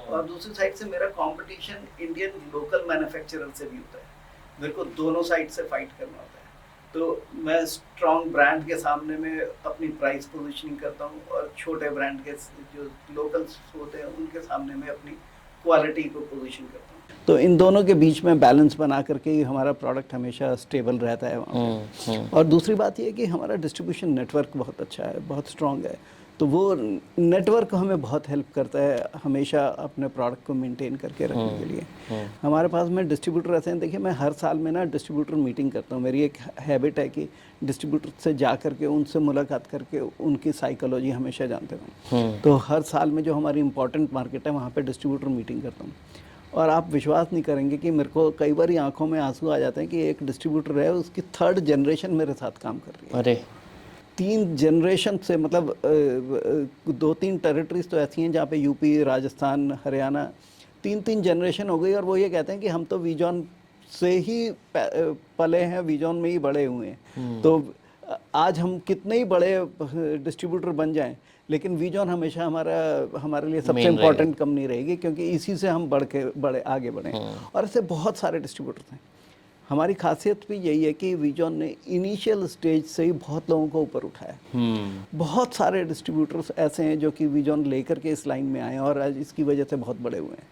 और दूसरी साइड से मेरा कंपटीशन इंडियन लोकल मैन्युफैक्चरर से भी होता है। मेरे को दोनों साइड से फाइट करना होता है। तो मैं स्ट्रॉन्ग ब्रांड के सामने में अपनी प्राइस पोजीशनिंग करता हूँ, और छोटे ब्रांड के जो लोकल्स होते हैं उनके सामने में अपनी क्वालिटी को पोजीशन करता हूँ। तो इन दोनों के बीच में बैलेंस बना करके ही हमारा प्रोडक्ट हमेशा स्टेबल रहता है वहाँ पे। और दूसरी बात ये है कि हमारा डिस्ट्रीब्यूशन नेटवर्क बहुत अच्छा है, बहुत स्ट्रॉन्ग है, तो वो नेटवर्क हमें बहुत हेल्प करता है हमेशा अपने प्रोडक्ट को मेंटेन करके रखने के लिए। हमारे पास में डिस्ट्रीब्यूटर ऐसे हैं, देखिए मैं हर साल में ना डिस्ट्रीब्यूटर मीटिंग करता हूँ। मेरी एक हैबिट है कि डिस्ट्रीब्यूटर से जा करके उनसे मुलाकात करके उनकी साइकोलॉजी हमेशा जानते रहूँ। तो हर साल में जो हमारी इंपॉर्टेंट मार्केट है वहाँ पर डिस्ट्रीब्यूटर मीटिंग करता हूँ। और आप विश्वास नहीं करेंगे कि मेरे को कई बार आंखों में आंसू आ जाते हैं कि एक डिस्ट्रीब्यूटर है, उसकी 3rd जनरेशन मेरे साथ काम कर रही है। अरे 3 जनरेशन से, मतलब 2-3 टेरिटरीज तो ऐसी हैं जहाँ पे यूपी, राजस्थान, हरियाणा 3-3 जनरेशन हो गई, और वो ये कहते हैं कि हम तो वीजॉन से ही पले हैं, वीजॉन में ही बड़े हुए हैं। तो आज हम कितने ही बड़े डिस्ट्रीब्यूटर बन जाएं, लेकिन वीजॉन हमेशा हमारे लिए सबसे Main इम्पोर्टेंट कंपनी रहेगी, क्योंकि इसी से हम बड़े आगे बढ़े। और ऐसे बहुत सारे डिस्ट्रीब्यूटर्स हैं। हमारी खासियत भी यही है कि वीजॉन ने इनिशियल स्टेज से ही बहुत लोगों को ऊपर उठाया। बहुत सारे डिस्ट्रीब्यूटर्स ऐसे हैं जो कि वीजॉन लेकर के इस लाइन में आए हैं और आज इसकी वजह से बहुत बड़े हुए हैं।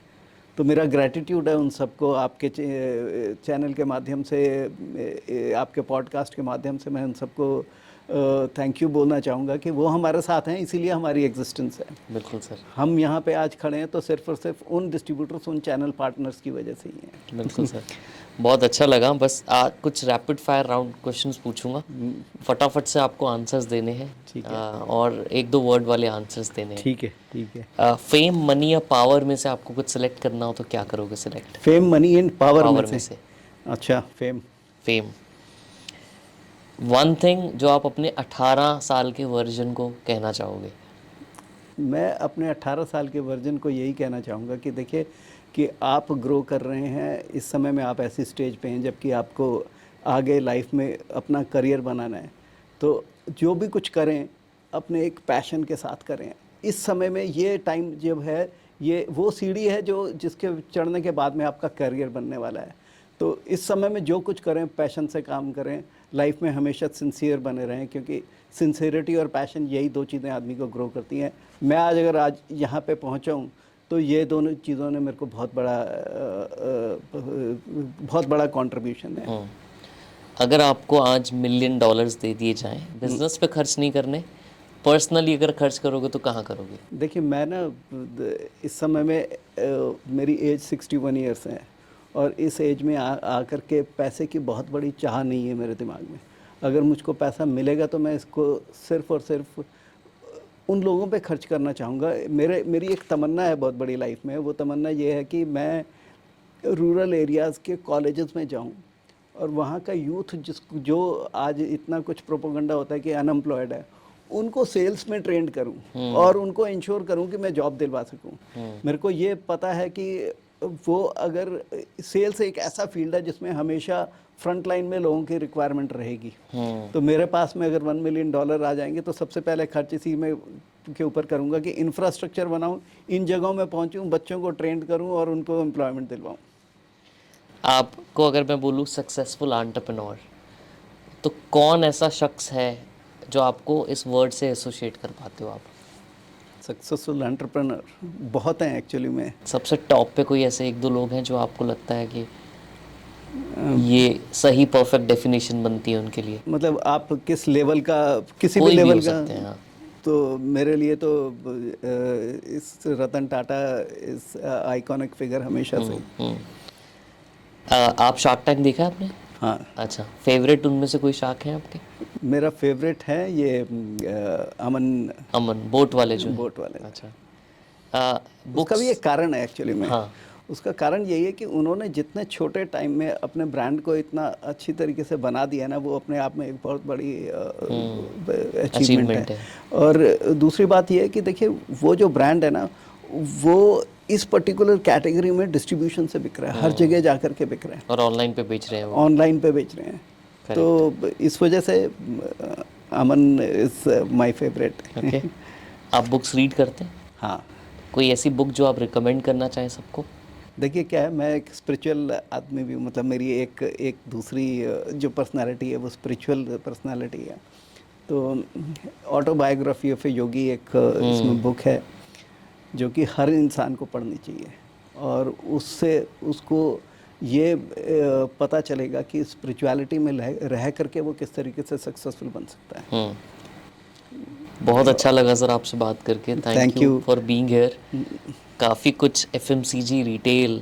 तो मेरा ग्रैटिट्यूड है उन सबको, आपके चैनल के माध्यम से, आपके पॉडकास्ट के माध्यम से मैं उन सबको थैंक यू बोलना चाहूँगा कि वो हमारे साथ हैं, इसीलिए हमारी एग्जिस्टेंस है। बिल्कुल सर, हम यहाँ पे आज खड़े हैं तो सिर्फ और सिर्फ उन डिस्ट्रीब्यूटर्स, उन चैनल पार्टनर्स की वजह से ही हैं। बिल्कुल सर, बहुत अच्छा लगा। बस कुछ रैपिड फायर राउंड क्वेश्चंस पूछूंगा, फटाफट से आपको आंसर्स देने हैं। ठीक है। और 1-2 वर्ड वाले आंसर्स देने हैं। ठीक है, ठीक है। फेम, मनी या पावर में से आपको कुछ सिलेक्ट करना हो तो क्या करोगे select? Fame, money and power power में में से? से अच्छा, फेम। फेम। वन थिंग जो आप अपने 18 साल के वर्जन को कहना चाहोगे? मैं अपने 18 साल के वर्जन को यही कहना चाहूँगा कि देखिए कि आप ग्रो कर रहे हैं, इस समय में आप ऐसी स्टेज पे हैं जबकि आपको आगे लाइफ में अपना करियर बनाना है। तो जो भी कुछ करें अपने एक पैशन के साथ करें। इस समय में ये टाइम जब है, ये वो सीढ़ी है जो जिसके चढ़ने के बाद में आपका करियर बनने वाला है। तो इस समय में जो कुछ करें पैशन से काम करें, लाइफ में हमेशा सिंसियर बने रहें, क्योंकि सिंसियरिटी और पैशन यही 2 चीज़ें आदमी को ग्रो करती हैं। मैं आज यहाँ पे पहुँचा हूँ तो ये दोनों चीज़ों ने मेरे को बहुत बड़ा कंट्रीब्यूशन है। अगर आपको आज $1 मिलियन दे दिए जाएं, बिजनेस पे खर्च नहीं करने, पर्सनली अगर खर्च करोगे तो कहाँ करोगे? देखिए मैं ना इस समय में मेरी एज 61 ईयर्स है, और इस एज में आकर के पैसे की बहुत बड़ी चाह नहीं है मेरे दिमाग में। अगर मुझको पैसा मिलेगा तो मैं इसको सिर्फ़ और सिर्फ उन लोगों पे खर्च करना चाहूँगा। मेरी एक तमन्ना है बहुत बड़ी लाइफ में, वो तमन्ना ये है कि मैं रूरल एरियाज़ के कॉलेजेस में जाऊँ और वहाँ का यूथ जो आज इतना कुछ प्रोपोगंडा होता है कि अनएम्प्लॉयड है, उनको सेल्स में ट्रेंड करूं और उनको इंश्योर करूं कि मैं जॉब दिलवा सकूं। मेरे को ये पता है कि वो अगर सेल्स एक ऐसा फील्ड है जिसमें हमेशा फ्रंट लाइन में लोगों की रिक्वायरमेंट रहेगी। तो मेरे पास में अगर $1 मिलियन आ जाएंगे तो सबसे पहले खर्च इसी में के ऊपर करूंगा कि इंफ्रास्ट्रक्चर बनाऊं, इन जगहों में पहुंचूं, बच्चों को ट्रेंड करूं और उनको एम्प्लॉयमेंट दिलवाऊं। आपको अगर मैं बोलूँ सक्सेसफुल एंटरप्रेन्योर, तो कौन ऐसा शख्स है जो आपको इस वर्ड से एसोसिएट कर पाते हो आप? सक्सेसफुल एंटरप्रेन्योर बहुत हैं एक्चुअली में। सबसे टॉप पे कोई ऐसे 1-2 लोग हैं जो आपको लगता है कि ये सही परफेक्ट डेफिनेशन बनती है उनके लिए? मतलब आप किस लेवल का, किसी भी कोई भी लेवल हो का? सकते हैं, हाँ। तो मेरे लिए तो इस रतन टाटा इस आइकॉनिक फिगर हमेशा से। आप शार्क टैंक देखा है आपने? हाँ, अच्छा, फेवरेट उनमें से कोई शार्क है आपके? मेरा फेवरेट है ये अमन, बोट वाले जो हैं। बोट वाले। अच्छा। उसका बुक्स? भी एक कारण है एक्चुअली में। हाँ। उसका कारण यही है कि उन्होंने जितने छोटे टाइम में अपने ब्रांड को इतना अच्छी तरीके से बना दिया ना, वो अपने आप में एक बहुत बड़ी अचीवमेंट है। और दूसरी बात ये है कि देखिए वो जो ब्रांड है ना, वो इस पर्टिकुलर कैटेगरी में डिस्ट्रीब्यूशन से बिक रहा है, हर जगह जा कर के बिक रहे हैं और ऑनलाइन पे बेच रहे हैं वो। ऑनलाइन पे बेच रहे हैं। तो इस वजह से अमन इज़ माय फेवरेट। ओके। आप बुक्स रीड करते हैं? हाँ। कोई ऐसी बुक जो आप रिकमेंड करना चाहें सबको? देखिए क्या है, मैं एक स्पिरिचुअल आदमी भी हूँ, मतलब मेरी एक दूसरी जो पर्सनालिटी है वो स्पिरिचुअल पर्सनालिटी है। तो ऑटोबायोग्राफी ऑफ ए योगी एक इसमें बुक है जो कि हर इंसान को पढ़नी चाहिए, और उससे उसको ये पता चलेगा कि स्पिरिचुअलिटी में रह करके वो किस तरीके से सक्सेसफुल बन सकता है। बहुत अच्छा लगा सर आपसे बात करके। Thank thank you you. For being here. काफ़ी कुछ FMCG, retail,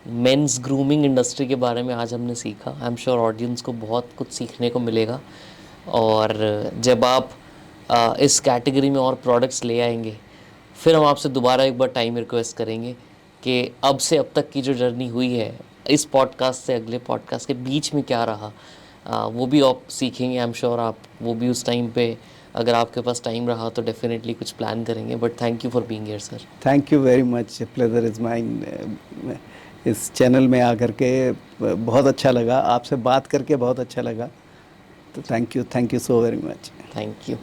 mains grooming industry के बारे में आज हमने सीखा। आई एम श्योर ऑडियंस को बहुत कुछ सीखने को मिलेगा। और जब आप इस कैटेगरी में और प्रोडक्ट्स ले आएंगे, फिर हम आपसे दोबारा एक बार टाइम रिक्वेस्ट करेंगे कि अब से अब तक की जो जर्नी हुई है, इस पॉडकास्ट से अगले पॉडकास्ट के बीच में क्या रहा, वो भी आप सीखेंगे। आई एम श्योर आप वो भी उस टाइम पे, अगर आपके पास टाइम रहा तो डेफिनेटली कुछ प्लान करेंगे। But thank you for being here sir. Thank you very much, pleasure is mine. इस चैनल में आकर के बहुत अच्छा लगा, आपसे बात करके बहुत अच्छा लगा। तो thank you so very much. Thank you.